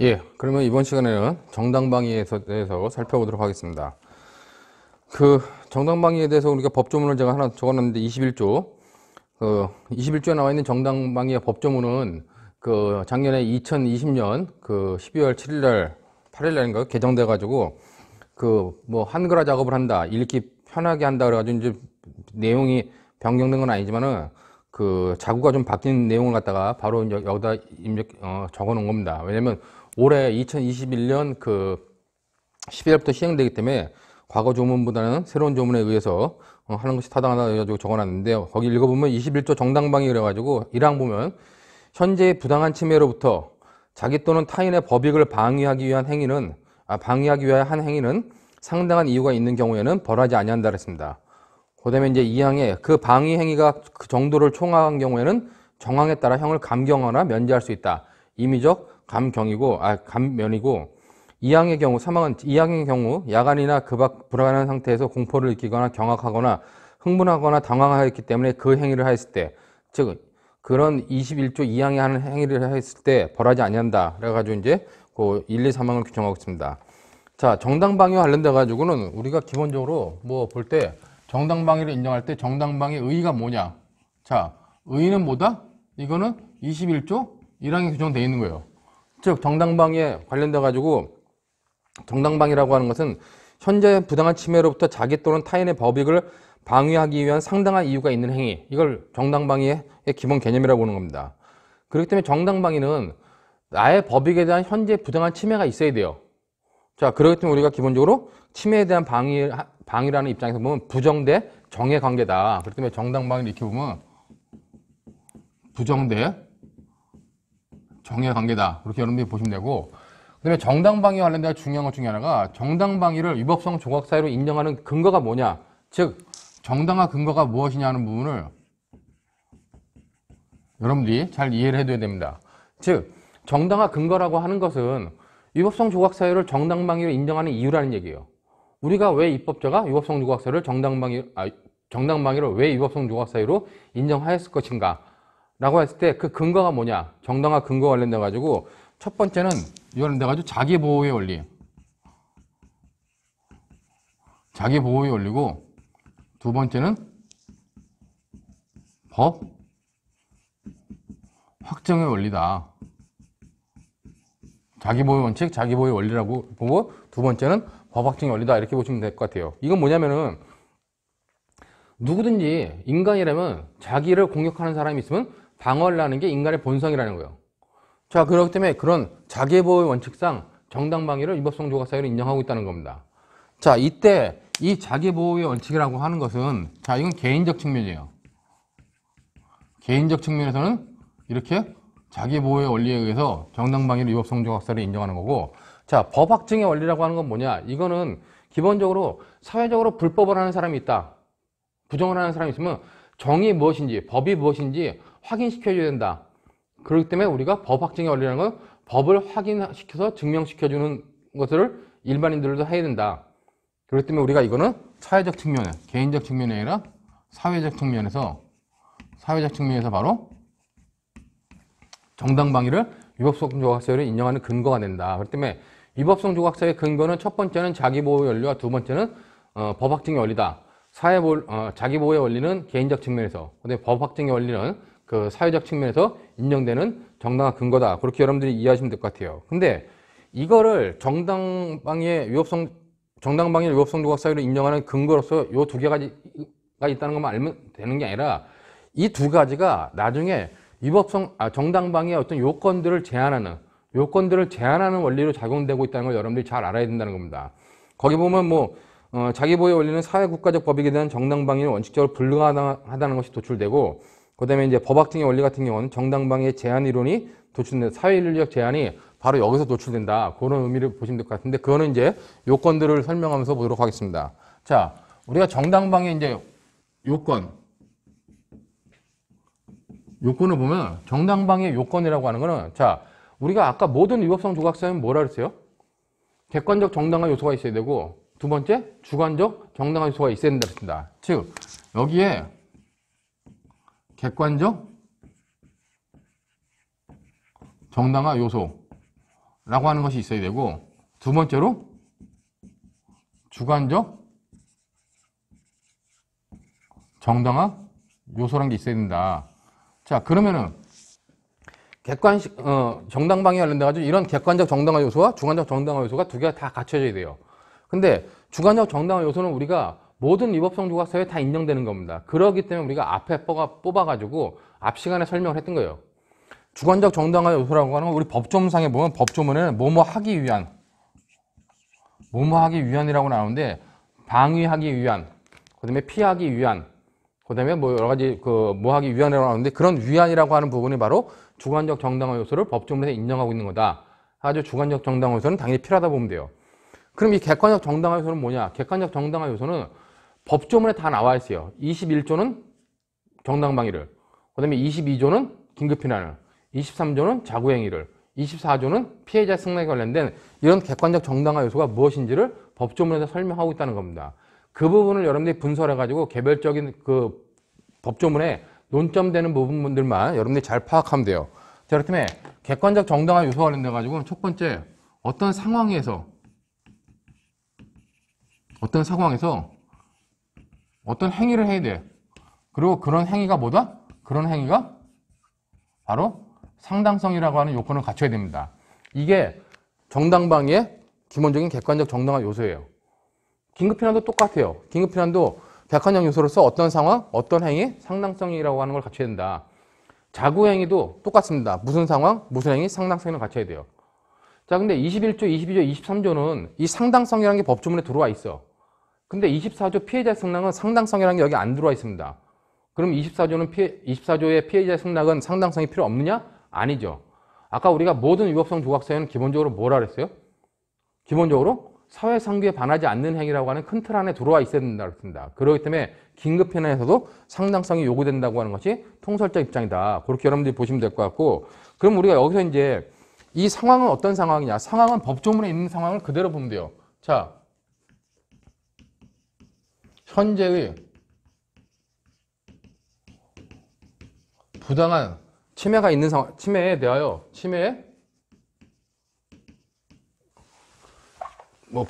예, 그러면 이번 시간에는 정당방위에 대해서 살펴보도록 하겠습니다. 정당방위에 대해서 우리가 법조문을 제가 하나 적어놨는데 21조. 21조에 나와 있는 정당방위의 법조문은 작년에 2020년 12월 7일 날, 8일 날인가 개정돼 가지고 한글화 작업을 한다, 읽기 편하게 한다 그래가지고 이제 내용이 변경된 건 아니지만은 자구가 좀 바뀐 내용을 갖다가 바로 이제 여기다 적어 놓은 겁니다. 왜냐면 올해 2021년 12월부터 시행되기 때문에 과거 조문보다는 새로운 조문에 의해서 하는 것이 타당하다 해가지고 적어놨는데, 거기 읽어보면 21조 정당방위 그래가지고 1항 보면 현재의 부당한 침해로부터 자기 또는 타인의 법익을 방위하기 위한 행위는 방위하기 위한 한 행위는 상당한 이유가 있는 경우에는 벌하지 아니한다 그랬습니다. 그다음에 이제 2항에 그 방위 행위가 그 정도를 초과한 경우에는 정황에 따라 형을 감경하거나 면제할 수 있다. 임의적 감면이고, 2항의 경우, 2항의 경우 야간이나 불안한 상태에서 공포를 느끼거나 경악하거나 흥분하거나 당황하였기 때문에 그 행위를 하였을 때, 즉 그런 21조 2항에 하는 행위를 하였을 때 벌하지 아니한다. 그래가지고 이제 1, 2, 3항을 규정하고 있습니다. 자, 정당방위와 관련돼 가지고는 우리가 기본적으로 볼 때 정당방위를 인정할 때 정당방위의 의의가 뭐냐? 자, 의의는 뭐다? 이거는 21조 1항에 규정되어 있는 거예요. 즉 정당방위에 관련돼 가지고 정당방위라고 하는 것은 현재 부당한 침해로부터 자기 또는 타인의 법익을 방위하기 위한 상당한 이유가 있는 행위, 이걸 정당방위의 기본 개념이라고 보는 겁니다. 그렇기 때문에 정당방위는 나의 법익에 대한 현재 부당한 침해가 있어야 돼요. 자, 그렇기 때문에 우리가 기본적으로 침해에 대한 방위라는 입장에서 보면 부정 대 정의 관계다. 그렇기 때문에 정당방위를 이렇게 보면 부정 대 정의 관계다. 그렇게 여러분들이 보시면 되고, 그다음에 정당방위와 관련된 중요한 것 중에 하나가 정당방위를 위법성 조각 사유로 인정하는 근거가 뭐냐, 즉 정당화 근거가 무엇이냐 하는 부분을 여러분들이 잘 이해를 해둬야 됩니다. 즉 정당화 근거라고 하는 것은 위법성 조각 사유를 정당방위로 인정하는 이유라는 얘기예요. 우리가 왜 입법자가 위법성 조각 사유를 정당방위를 왜 위법성 조각 사유로 인정하였을 것인가 라고 했을 때 그 근거가 뭐냐, 정당화 근거 관련돼 가지고 첫 번째는 이거는 내가 자기보호의 원리, 자기보호의 원리고, 두 번째는 법 확정의 원리다. 자기보호의 원칙, 자기보호의 원리라고 보고, 두 번째는 법 확정의 원리다. 이렇게 보시면 될 것 같아요. 이건 뭐냐면은 누구든지 인간이라면 자기를 공격하는 사람이 있으면 방어를 하는 게 인간의 본성이라는 거예요. 자, 그렇기 때문에 그런 자기보호의 원칙상 정당방위를 위법성 조각 사유로 인정하고 있다는 겁니다. 자, 이때 이 자기보호의 원칙이라고 하는 것은, 자, 이건 개인적 측면이에요. 개인적 측면에서는 이렇게 자기보호의 원리에 의해서 정당방위를 위법성 조각 사유로 인정하는 거고, 자, 법 확정의 원리라고 하는 건 뭐냐, 이거는 기본적으로 사회적으로 불법을 하는 사람이 있다, 부정을 하는 사람이 있으면 정의 무엇인지, 법이 무엇인지 확인시켜줘야 된다. 그렇기 때문에 우리가 법 확정의 원리라는 건 법을 확인시켜서 증명시켜주는 것을 일반인들도 해야 된다. 그렇기 때문에 우리가 이거는 사회적 측면에, 개인적 측면이 아니라 사회적 측면에서 바로 정당방위를 위법성 조각 사유로 인정하는 근거가 된다. 그렇기 때문에 위법성 조각 사유의 근거는 첫 번째는 자기보호의 원리와 두 번째는 법 확정의 원리다. 자기보호의 원리는 개인적 측면에서, 근데 법 확정의 원리는 사회적 측면에서 인정되는 정당한 근거다. 그렇게 여러분들이 이해하시면 될 것 같아요. 근데 이거를 정당방위를 위법성 조각 사유로 인정하는 근거로서 요 두 개가 있다는 것만 알면 되는 게 아니라 이 두 가지가 나중에 정당방위의 어떤 요건들을 제한하는 원리로 작용되고 있다는 걸 여러분들이 잘 알아야 된다는 겁니다. 거기 보면 자기보호의 원리는 사회국가적 법익에 대한 정당방위는 원칙적으로 불가하다는 것이 도출되고, 그 다음에 이제 법 확정의 원리 같은 경우는 정당방위의 제한 이론이 도출된다. 사회윤리적 제한이 바로 여기서 도출된다. 그런 의미를 보시면 될 것 같은데, 그거는 이제 요건들을 설명하면서 보도록 하겠습니다. 자, 우리가 정당방위 이제 요건을 보면 정당방위의 요건이라고 하는 거는, 자, 우리가 아까 모든 위법성 조각 사유는 뭐라 그랬어요? 객관적 정당한 요소가 있어야 되고, 두 번째 주관적 정당한 요소가 있어야 된다 그랬습니다. 즉 여기에 객관적 정당화 요소라고 하는 것이 있어야 되고, 두 번째로 주관적 정당화 요소라는 게 있어야 된다. 자, 그러면은 객관식 정당방위에 관련돼 가지고 이런 객관적 정당화 요소와 주관적 정당화 요소가 두 개가 다 갖춰져야 돼요. 근데 주관적 정당화 요소는 우리가 모든 위법성 조각서에 다 인정되는 겁니다. 그렇기 때문에 우리가 앞에 뽑아가지고 앞 시간에 설명을 했던 거예요. 주관적 정당화 요소라고 하는 건 우리 법조문상에 보면 법조문에는 뭐뭐 하기 위한이라고 나오는데, 방위하기 위한, 그 다음에 피하기 위한, 그 다음에 뭐 여러 가지 뭐 하기 위한이라고 나오는데, 그런 위한이라고 하는 부분이 바로 주관적 정당화 요소를 법조문에서 인정하고 있는 거다. 아주 주관적 정당화 요소는 당연히 필요하다 보면 돼요. 그럼 이 객관적 정당화 요소는 뭐냐? 객관적 정당화 요소는 법조문에 다 나와 있어요. 21조는 정당방위를, 그 다음에 22조는 긴급피난을, 23조는 자구행위를, 24조는 피해자 승낙에 관련된 이런 객관적 정당화 요소가 무엇인지를 법조문에서 설명하고 있다는 겁니다. 그 부분을 여러분들이 분석해가지고 개별적인 그 법조문에 논점되는 부분들만 여러분들이 잘 파악하면 돼요. 자, 그렇다면 객관적 정당화 요소와 관련돼가지고 첫 번째, 어떤 상황에서 어떤 행위를 해야 돼. 그리고 그런 행위가 뭐다? 그런 행위가 바로 상당성이라고 하는 요건을 갖춰야 됩니다. 이게 정당방위의 기본적인 객관적 정당화 요소예요. 긴급피난도 똑같아요. 긴급피난도 객관적 요소로서 어떤 상황, 어떤 행위, 상당성이라고 하는 걸 갖춰야 된다. 자구행위도 똑같습니다. 무슨 상황, 무슨 행위, 상당성을 갖춰야 돼요. 자, 근데 21조, 22조, 23조는 이 상당성이라는 게 법조문에 들어와 있어. 근데 24조 피해자 승낙은 상당성이라는 게 여기 안 들어와 있습니다. 그럼 24조의 피해자 승낙은 상당성이 필요 없느냐? 아니죠. 아까 우리가 모든 위법성 조각서에는 기본적으로 뭐라 그랬어요? 기본적으로 사회상규에 반하지 않는 행위라고 하는 큰 틀 안에 들어와 있어야 된다고 했습니다. 그렇기 때문에 긴급피난에서도 상당성이 요구된다고 하는 것이 통설적 입장이다. 그렇게 여러분들이 보시면 될 것 같고, 그럼 우리가 여기서 이제 이 상황은 어떤 상황이냐? 상황은 법조문에 있는 상황을 그대로 보면 돼요. 자, 현재의 부당한 침해가 있는 상황, 침해에 대하여 뭐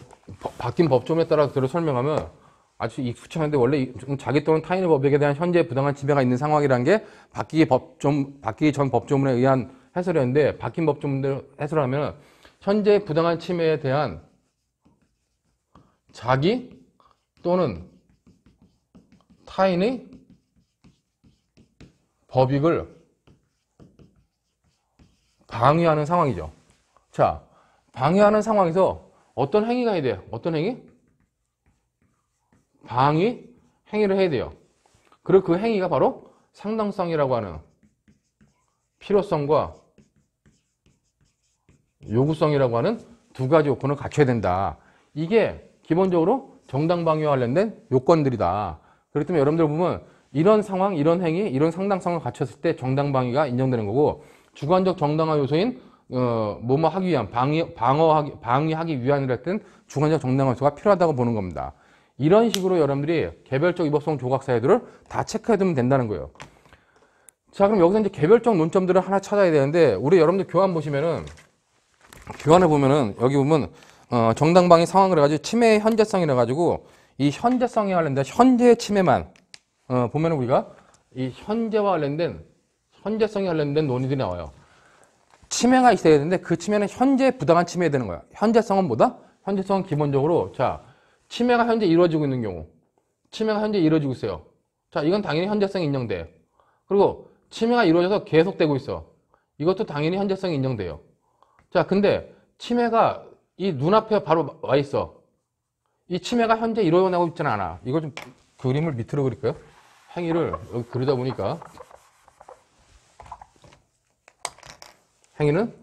바뀐 법조문에 따라 그대로 설명하면 아주 익숙한데, 원래 자기 또는 타인의 법익에 대한 현재 부당한 침해가 있는 상황이라는 게 바뀌기 전 법조문에 의한 해설이었는데, 바뀐 법조문대로 해설하면 현재 부당한 침해에 대한 자기 또는 타인의 법익을 방해하는 상황이죠. 자, 방해하는 상황에서 어떤 행위가 해야 돼요? 어떤 행위? 방위 행위를 해야 돼요. 그리고 그 행위가 바로 상당성이라고 하는 필요성과 요구성이라고 하는 두 가지 요건을 갖춰야 된다. 이게 기본적으로 정당방위와 관련된 요건들이다. 그렇기 때문에 여러분들 보면 이런 상황, 이런 행위, 이런 상당성을 갖췄을 때 정당방위가 인정되는 거고, 주관적 정당화 요소인 뭐뭐 하기 위한, 방위하기 위한이라 했던 주관적 정당화 요소가 필요하다고 보는 겁니다. 이런 식으로 여러분들이 개별적 위법성 조각사회들을 다 체크해두면 된다는 거예요. 자, 그럼 여기서 이제 개별적 논점들을 하나 찾아야 되는데, 우리 여러분들 교환 보시면은, 교환을 보면은 여기 보면 정당방위 상황을 해가지고 침해의 현재성이라 가지고 이 현재성에 관련된 현재의 침해만 보면은 우리가 이 현재와 관련된 현재성에 관련된 논의들이 나와요. 침해가 있어야 되는데 그 침해는 현재 부당한 침해가 되는 거야. 현재성은 뭐다? 현재성은 기본적으로, 자, 침해가 현재 이루어지고 있는 경우, 침해가 현재 이루어지고 있어요. 자, 이건 당연히 현재성이 인정돼. 그리고 침해가 이루어져서 계속되고 있어. 이것도 당연히 현재성이 인정돼요. 자, 근데 침해가 이 눈앞에 바로 와 있어. 이 침해가 현재 일어나고 있지는 않아. 이거 좀 그림을 밑으로 그릴까요? 행위를 여기 그리다 보니까 행위는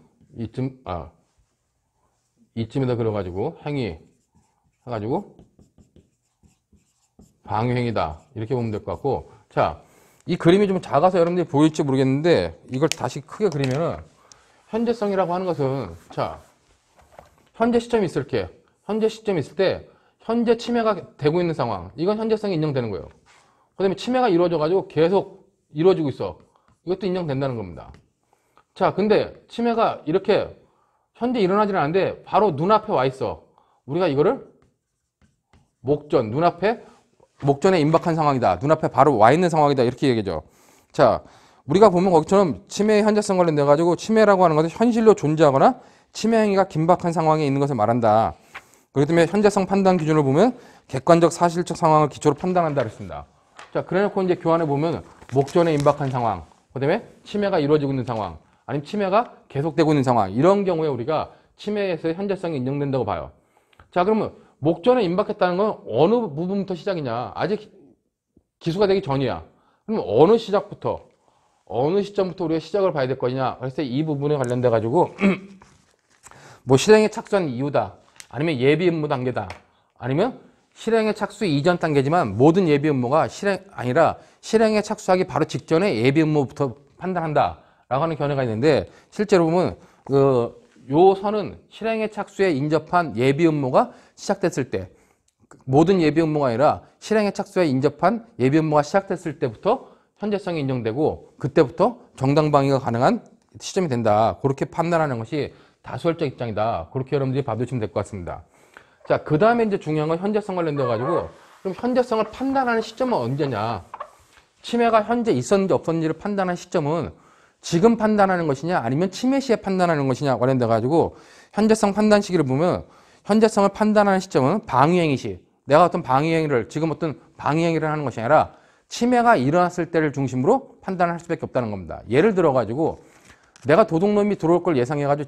이쯤에다 그려가지고 행위 해가지고 방위행위다. 이렇게 보면 될 것 같고, 자, 이 그림이 좀 작아서 여러분들이 보일지 모르겠는데 이걸 다시 크게 그리면은 현재성이라고 하는 것은, 자, 현재 시점이 있을 때 현재 침해가 되고 있는 상황, 이건 현재성이 인정되는 거예요. 그 다음에 침해가 이루어져가지고 계속 이루어지고 있어. 이것도 인정된다는 겁니다. 자, 근데 침해가 이렇게 현재 일어나질 않는데 바로 눈앞에 와 있어. 우리가 이거를 목전, 눈앞에 목전에 임박한 상황이다. 눈앞에 바로 와 있는 상황이다. 이렇게 얘기하죠. 자, 우리가 보면 거기처럼 치매의 현재성 관련돼 가지고 치매라고 하는 것은 현실로 존재하거나 치매 행위가 긴박한 상황에 있는 것을 말한다. 그렇기 때문에 현재성 판단 기준을 보면 객관적 사실적 상황을 기초로 판단한다 그랬습니다. 자, 그래놓고 이제 교환해 보면 목전에 임박한 상황, 그다음에 치매가 이루어지고 있는 상황, 아니면 치매가 계속되고 있는 상황, 이런 경우에 우리가 치매에서의 현재성이 인정된다고 봐요. 자, 그러면 목전에 임박했다는 건 어느 부분부터 시작이냐? 아직 기수가 되기 전이야. 그럼 어느 시작부터, 어느 시점부터 우리가 시작을 봐야 될 거냐? 그래서 이 부분에 관련돼 가지고 뭐 실행에 착수한 이유다, 아니면 예비 업무 단계다, 아니면 실행에 착수 이전 단계지만 모든 예비 업무가 아니라 실행에 착수하기 바로 직전에 예비 업무부터 판단한다 라고 하는 견해가 있는데, 실제로 보면 요 선은 실행에 착수에 인접한 예비 업무가 시작됐을 때, 모든 예비 업무가 아니라 실행에 착수에 인접한 예비 업무가 시작됐을 때부터 현재성이 인정되고 그때부터 정당방위가 가능한 시점이 된다. 그렇게 판단하는 것이 다수결적 입장이다. 그렇게 여러분들이 봐두시면 될 것 같습니다. 자, 그 다음에 이제 중요한 건 현재성 관련돼 가지고, 그럼 현재성을 판단하는 시점은 언제냐? 치매가 현재 있었는지 없었는지를 판단하는 시점은 지금 판단하는 것이냐, 아니면 치매 시에 판단하는 것이냐 관련돼 가지고, 현재성 판단 시기를 보면 현재성을 판단하는 시점은 방위행위 시, 내가 어떤 방위행위를, 지금 어떤 방위행위를 하는 것이 아니라 치매가 일어났을 때를 중심으로 판단할 수밖에 없다는 겁니다. 예를 들어 가지고 내가 도둑놈이 들어올 걸 예상해 가지고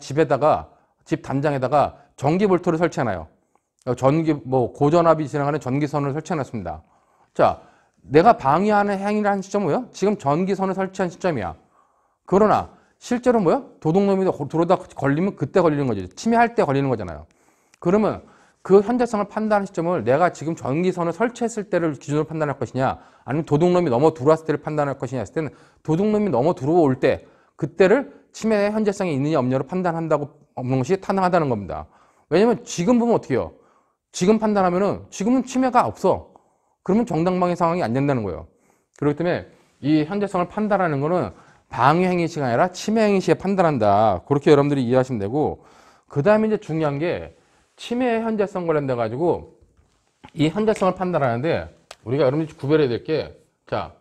집 담장에다가 전기 볼트를 설치하나요? 고전압이 진행하는 전기선을 설치해놨습니다. 자, 내가 방해하는 행위를 한 시점은 뭐야? 지금 전기선을 설치한 시점이야. 그러나 실제로 뭐야? 도둑놈이 들어오다 걸리면 그때 걸리는 거지. 침해할 때 걸리는 거잖아요. 그러면 그 현재성을 판단하는 시점을 내가 지금 전기선을 설치했을 때를 기준으로 판단할 것이냐, 아니면 도둑놈이 넘어 들어왔을 때를 판단할 것이냐 했을 때는 도둑놈이 넘어 들어올 때, 그때를 침해의 현재성이 있느냐 없느냐로 판단한다고 없는 것이 타당하다는 겁니다. 왜냐면 지금 보면 어떻게 해요? 지금 판단하면은 지금은 치매가 없어. 그러면 정당방위 상황이 안 된다는 거예요. 그렇기 때문에 이 현재성을 판단하는 거는 방위행위 시가 아니라 치매행위 시에 판단한다. 그렇게 여러분들이 이해하시면 되고, 그 다음에 이제 중요한 게 치매의 현재성 관련돼 가지고 이 현재성을 판단하는데 우리가 여러분들이 구별해야 될 게, 자,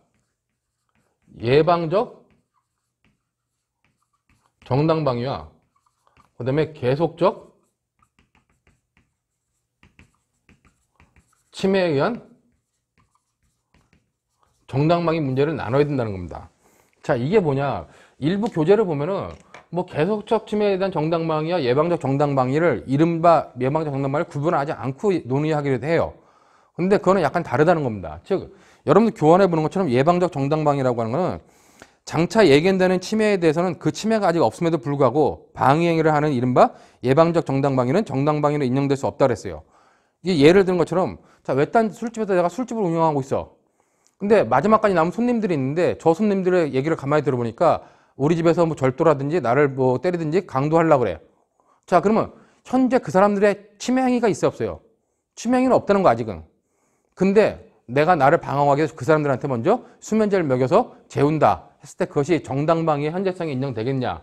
예방적 정당방위와 그 다음에 계속적 치매에 의한 정당방위 문제를 나눠야 된다는 겁니다. 자, 이게 뭐냐? 일부 교재를 보면은 뭐 계속적 치매에 대한 정당방위와 예방적 정당방위를 이른바 예방적 정당방위를 구분하지 않고 논의하기로 해요. 근데 그거는 약간 다르다는 겁니다. 즉, 여러분들 교환해 보는 것처럼 예방적 정당방위라고 하는 거는 장차 예견되는 치매에 대해서는 그 치매가 아직 없음에도 불구하고 방위행위를 하는 이른바 예방적 정당방위는 정당방위로 인정될 수 없다 그랬어요. 이게 예를 드는 것처럼, 자, 외딴 술집에서 내가 술집을 운영하고 있어. 근데 마지막까지 남은 손님들이 있는데 저 손님들의 얘기를 가만히 들어보니까 우리 집에서 뭐 절도라든지 나를 뭐 때리든지 강도하려고 그래. 자, 그러면 현재 그 사람들의 치매 행위가 있어요, 없어요? 치매 행위는 없다는 거 아직은. 근데 내가 나를 방어하기 위해서 그 사람들한테 먼저 수면제를 먹여서 재운다 했을 때 그것이 정당방위의 현재성이 인정되겠냐?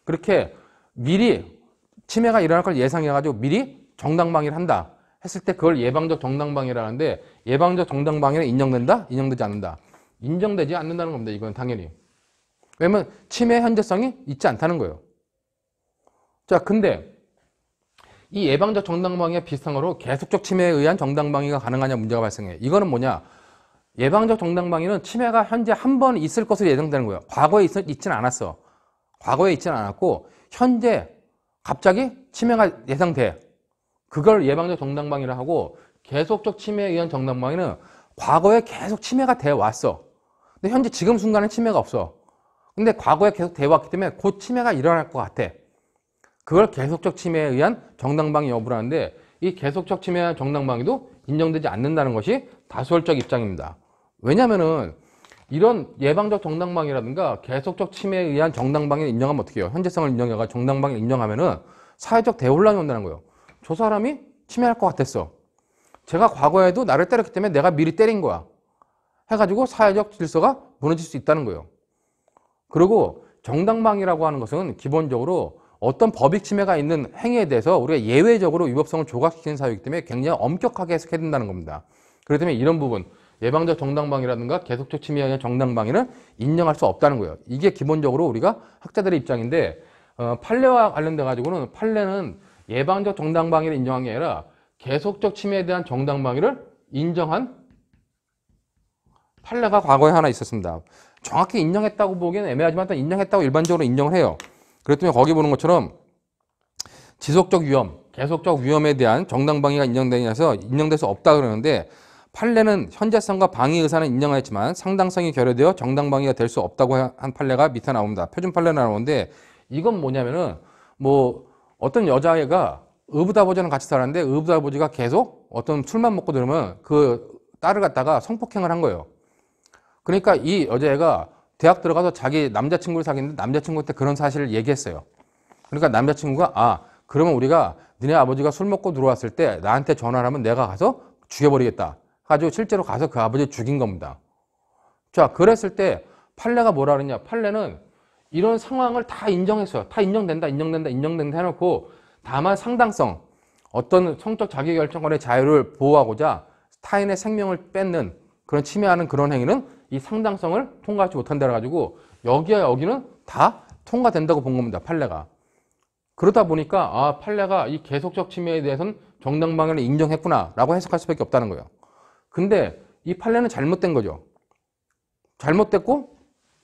그렇게 미리 치매가 일어날 걸 예상해가지고 미리 정당방위를 한다 했을 때 그걸 예방적 정당방위라는데, 예방적 정당방위는 인정된다? 인정되지 않는다? 인정되지 않는다는 겁니다. 이건 당연히. 왜냐면 치매 현재성이 있지 않다는 거예요. 자, 근데 이 예방적 정당방위와 비슷한 거로 계속적 치매에 의한 정당방위가 가능하냐 문제가 발생해. 이거는 뭐냐? 예방적 정당방위는 치매가 현재 한 번 있을 것으로 예상되는 거예요. 과거에 있지는 않았어. 과거에 있지는 않았고 현재 갑자기 치매가 예상돼. 그걸 예방적 정당방위를 하고, 계속적 치매에 의한 정당방위는 과거에 계속 치매가 돼 왔어. 근데 현재 지금 순간에 치매가 없어. 근데 과거에 계속 돼 왔기 때문에 곧 치매가 일어날 것 같아. 그걸 계속적 치매에 의한 정당방위 여부라는데, 이 계속적 치매에 의한 정당방위도 인정되지 않는다는 것이 다수결적 입장입니다. 왜냐면은 이런 예방적 정당방위라든가 계속적 치매에 의한 정당방위를 인정하면 어떻게 해요? 현재성을 인정해가 정당방위를 인정하면은 사회적 대혼란이 온다는 거예요. 저 사람이 치매할 것 같았어. 제가 과거에도 나를 때렸기 때문에 내가 미리 때린 거야. 해가지고 사회적 질서가 무너질 수 있다는 거예요. 그리고 정당방위라고 하는 것은 기본적으로 어떤 법익 침해가 있는 행위에 대해서 우리가 예외적으로 위법성을 조각시키는 사유이기 때문에 굉장히 엄격하게 해석해야 된다는 겁니다. 그렇기 때문에 이런 부분, 예방적 정당방위라든가 계속적 침해에 의한 정당방위를 인정할 수 없다는 거예요. 이게 기본적으로 우리가 학자들의 입장인데, 판례와 관련돼 가지고는 판례는 예방적 정당방위를 인정한 게 아니라 계속적 침해에 대한 정당방위를 인정한 판례가 과거에 하나 있었습니다. 정확히 인정했다고 보기에는 애매하지만 일단 인정했다고 일반적으로 인정을 해요. 그렇기 때문에 거기 보는 것처럼 지속적 위험, 계속적 위험에 대한 정당방위가 인정되면서 인정될 수 없다 그러는데, 판례는 현재성과 방위 의사는 인정하였지만 상당성이 결여되어 정당방위가 될 수 없다고 한 판례가 밑에 나옵니다. 표준 판례 나오는데, 이건 뭐냐면은 뭐 어떤 여자애가 의붓아버지랑 같이 살았는데 의붓아버지가 계속 어떤 술만 먹고 들으면 그 딸을 갖다가 성폭행을 한 거예요. 그러니까 이 여자애가 대학 들어가서 자기 남자친구를 사귀는데 남자친구한테 그런 사실을 얘기했어요. 그러니까 남자친구가 그러면 우리가 니네 아버지가 술 먹고 들어왔을 때 나한테 전화를 하면 내가 가서 죽여버리겠다. 가지고 실제로 가서 그 아버지를 죽인 겁니다. 자, 그랬을 때 판례가 뭐라 그러냐. 판례는 이런 상황을 다 인정했어요. 다 인정된다 해놓고, 다만 상당성, 어떤 성적 자기결정권의 자유를 보호하고자 타인의 생명을 뺏는 그런 침해하는 그런 행위는 이 상당성을 통과하지 못한다 해가지고 여기와 여기는 다 통과된다고 본 겁니다. 판례가. 그러다 보니까 판례가 이 계속적 침해에 대해서는 정당방위를 인정했구나 라고 해석할 수밖에 없다는 거예요. 근데 이 판례는 잘못된 거죠. 잘못됐고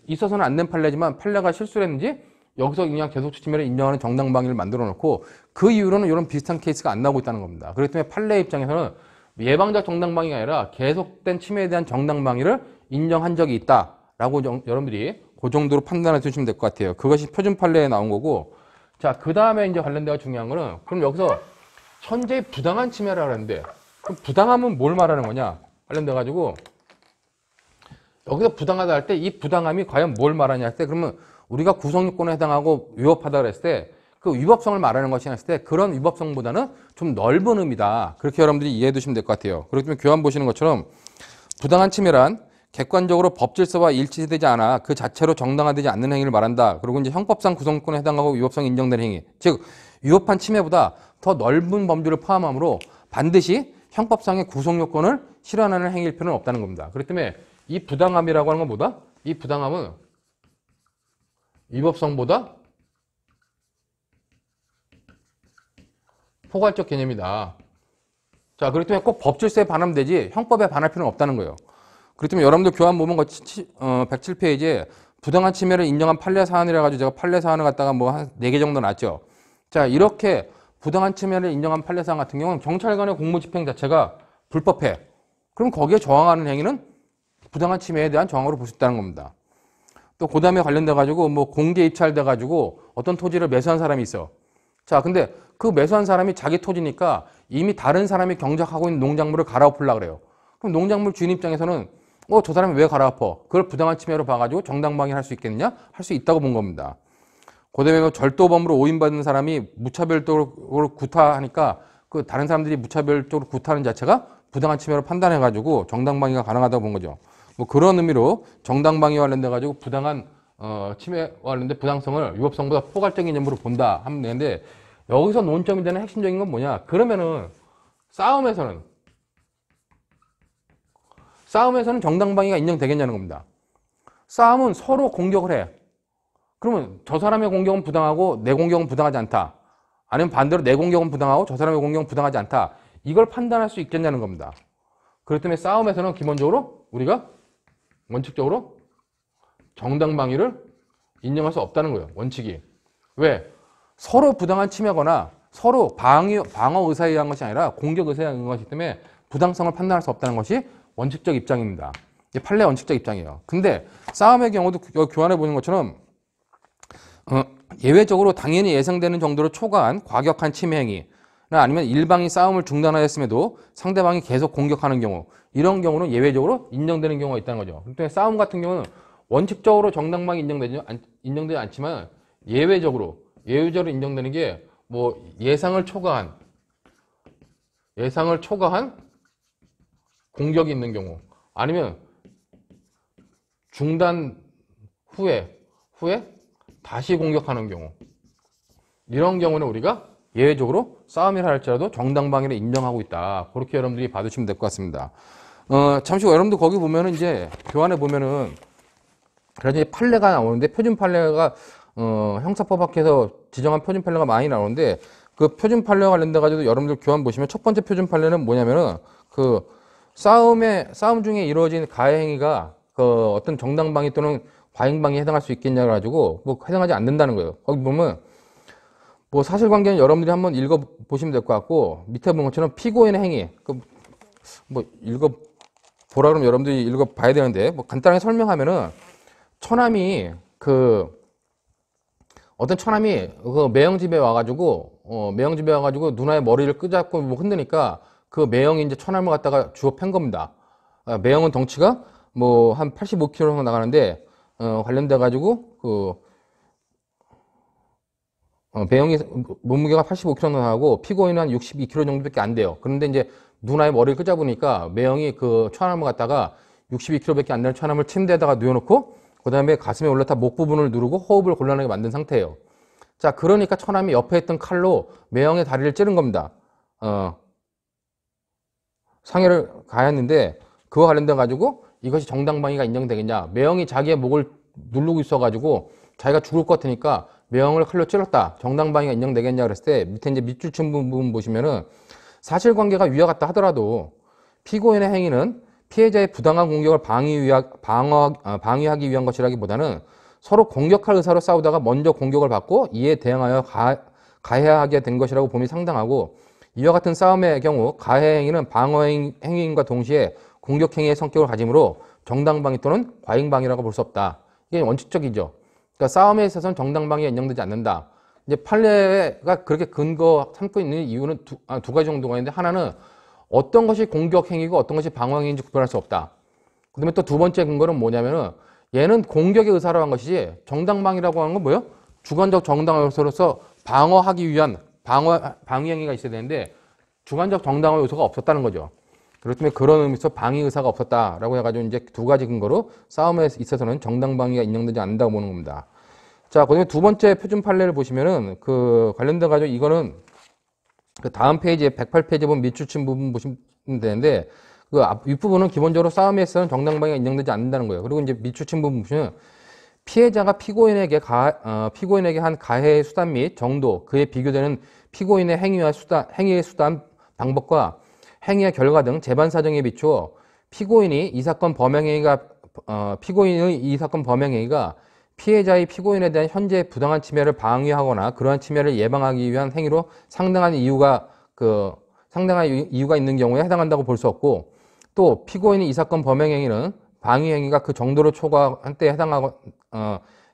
있어서는 안 된 판례지만 판례가 실수를 했는지 여기서 그냥 계속적 침해를 인정하는 정당방위를 만들어 놓고 그 이후로는 이런 비슷한 케이스가 안 나오고 있다는 겁니다. 그렇기 때문에 판례 입장에서는 예방적 정당방위가 아니라 계속된 침해에 대한 정당방위를 인정한 적이 있다라고 여러분들이 그 정도로 판단해 주시면 될 것 같아요. 그것이 표준 판례에 나온 거고, 자, 그 다음에 이제 관련돼서 중요한 거는, 그럼 여기서 현재 부당한 침해라 그러는데, 그럼 부당함은 뭘 말하는 거냐? 관련돼 가지고 여기서 부당하다 할 때 이 부당함이 과연 뭘 말하냐 할 때, 그러면 우리가 구성요건에 해당하고 위법하다 그랬을 때 그 위법성을 말하는 것이 했을 때 그런 위법성보다는 좀 넓은 의미다. 그렇게 여러분들이 이해해 두시면 될 것 같아요. 그렇기 때문에 교환 보시는 것처럼 부당한 침해란 객관적으로 법 질서와 일치되지 않아 그 자체로 정당화되지 않는 행위를 말한다. 그리고 이제 형법상 구성요건에 해당하고 위법성이 인정되는 행위. 즉, 위법한 침해보다 더 넓은 범주를 포함하므로 반드시 형법상의 구성요건을 실현하는 행위일 필요는 없다는 겁니다. 그렇기 때문에 이 부당함이라고 하는 건 뭐다? 이 부당함은 위법성보다 포괄적 개념이다. 자, 그렇기 때문에 꼭 법질서에 반하면 되지 형법에 반할 필요는 없다는 거예요. 그렇기 때문에 여러분들 교환 보면 107페이지에 부당한 침해를 인정한 판례 사안이라 가지고 제가 판례 사안을 갖다가 뭐 한 4개 정도 놨죠. 자, 이렇게 부당한 침해를 인정한 판례 사안 같은 경우는 경찰관의 공무집행 자체가 불법해. 그럼 거기에 저항하는 행위는 부당한 침해에 대한 저항으로 볼 수 있다는 겁니다. 또 그 다음에 관련돼 가지고 뭐 공개 입찰돼 가지고 어떤 토지를 매수한 사람이 있어. 자, 근데 그 매수한 사람이 자기 토지니까 이미 다른 사람이 경작하고 있는 농작물을 갈아엎으려고 그래요. 그럼 농작물 주인 입장에서는 저 사람이 왜 갈아엎어? 그걸 부당한 침해로 봐가지고 정당방위를 할 수 있겠느냐? 할 수 있다고 본 겁니다. 그 다음에 절도범으로 오인받은 사람이 무차별적으로 구타하니까 그 다른 사람들이 무차별적으로 구타하는 자체가 부당한 침해로 판단해가지고 정당방위가 가능하다고 본 거죠. 뭐 그런 의미로 정당방위와 관련돼가지고 부당한 침해와 관련된 부당성을 위법성보다 포괄적인 개념으로 본다 하면 되는데, 여기서 논점이 되는 핵심적인 건 뭐냐? 그러면은 싸움에서는 정당방위가 인정되겠냐는 겁니다. 싸움은 서로 공격을 해. 그러면 저 사람의 공격은 부당하고 내 공격은 부당하지 않다. 아니면 반대로 내 공격은 부당하고 저 사람의 공격은 부당하지 않다. 이걸 판단할 수 있겠냐는 겁니다. 그렇기 때문에 싸움에서는 기본적으로 우리가 원칙적으로 정당방위를 인정할 수 없다는 거예요. 원칙이. 왜? 서로 부당한 침해거나 서로 방어 의사에 의한 것이 아니라 공격 의사에 의한 것이기 때문에 부당성을 판단할 수 없다는 것이 원칙적 입장입니다. 이게 판례 원칙적 입장이에요. 근데 싸움의 경우도 교환해 보는 것처럼 예외적으로 당연히 예상되는 정도로 초과한 과격한 침해 행위나 아니면 일방이 싸움을 중단하였음에도 상대방이 계속 공격하는 경우, 이런 경우는 예외적으로 인정되는 경우가 있다는 거죠. 그렇기 싸움 같은 경우는 원칙적으로 정당방위 인정되지 않지만 예외적으로 인정되는 게 뭐 예상을 초과한 공격이 있는 경우, 아니면 중단 후에 다시 공격하는 경우, 이런 경우는 우리가 예외적으로 싸움이라 할지라도 정당방위를 인정하고 있다. 그렇게 여러분들이 봐주시면 될 것 같습니다. 잠시 후 여러분들 거기 보면은 이제 교환에 보면은 그래서 이제 판례가 나오는데 표준 판례가 형사법학에서 지정한 표준 판례가 많이 나오는데 그 표준 판례와 관련돼 가지고 여러분들 교환 보시면 첫 번째 표준 판례는 뭐냐면은 그 싸움 중에 이루어진 가해 행위가 그 어떤 정당방위 또는 과잉방위에 해당할 수 있겠냐 가지고 뭐 해당하지 않는다는 거예요. 거기 보면 뭐 사실관계는 여러분들이 한번 읽어 보시면 될 것 같고 밑에 본 것처럼 피고인의 행위 뭐 읽어 보라 그러면 여러분들이 읽어 봐야 되는데 뭐 간단하게 설명하면은 어떤 처남이 그 매형집에 와가지고 누나의 머리를 끄잡고 뭐 흔드니까 그 매형이 이제 처남을 갖다가 주워 팬 겁니다. 매형은 덩치가 뭐 한 85kg 정도 나가는데 관련돼 가지고 매형이 몸무게가 85kg 정도 나가고 피고인은 한 62kg 정도밖에 안 돼요. 그런데 이제 누나의 머리를 끄잡으니까 매형이 그 처남을 갖다가 62kg밖에 안 되는 처남을 침대에다가 누워놓고 그 다음에 가슴에 올라타 목 부분을 누르고 호흡을 곤란하게 만든 상태예요. 자, 그러니까 처남이 옆에 있던 칼로 매형의 다리를 찌른 겁니다. 상해를 가했는데 그와 관련돼 가지고 이것이 정당방위가 인정되겠냐? 매형이 자기의 목을 누르고 있어가지고 자기가 죽을 것 같으니까 매형을 칼로 찔렀다. 정당방위가 인정되겠냐 그랬을 때 밑에 이제 밑줄 친 부분 보시면은 사실관계가 위와 같다 하더라도 피고인의 행위는 피해자의 부당한 공격을 방위하기 위한 것이라기보다는 서로 공격할 의사로 싸우다가 먼저 공격을 받고 이에 대응하여 가해하게 된 것이라고 봄이 상당하고 이와 같은 싸움의 경우 가해 행위는 방어 행위인과 동시에 공격 행위의 성격을 가지므로 정당방위 또는 과잉방위라고 볼 수 없다. 이게 원칙적이죠. 그러니까 싸움에 있어서는 정당방위가 인정되지 않는다. 이제 판례가 그렇게 근거 삼고 있는 이유는 두 가지 정도가 있는데 하나는 어떤 것이 공격 행위고 어떤 것이 방어 행위인지 구별할 수 없다. 그 다음에 또 두 번째 근거는 뭐냐면은 얘는 공격의 의사로 한 것이지 정당방위라고 하는 건 뭐예요? 주관적 정당 요소로서 방어하기 위한 방위 행위가 있어야 되는데 주관적 정당화 요소가 없었다는 거죠. 그렇기 때문에 그런 의미에서 방위 의사가 없었다라고 해가지고 이제 두 가지 근거로 싸움에 있어서는 정당방위가 인정되지 않는다고 보는 겁니다. 자, 그다음에 두 번째 표준 판례를 보시면은 그 관련돼 가지고 이거는 그 다음 페이지에 108페이지 보면 밑줄 친 부분 보시면 되는데 그 윗부분은 기본적으로 싸움에 있어서는 정당방위가 인정되지 않는다는 거예요. 그리고 이제 밑줄 친 부분 보시면 피해자가 피고인에게 한 가해의 수단 및 정도, 그에 비교되는 피고인의 행위의 수단, 방법과 행위의 결과 등 재반 사정에 비추어 피고인의 이 사건 범행 행위가 피해자의 피고인에 대한 현재의 부당한 침해를 방위하거나 그러한 침해를 예방하기 위한 행위로 상당한 이유가 있는 경우에 해당한다고 볼 수 없고, 또 피고인이 이 사건 범행 행위는 방위 행위가 그 정도로 초과한 때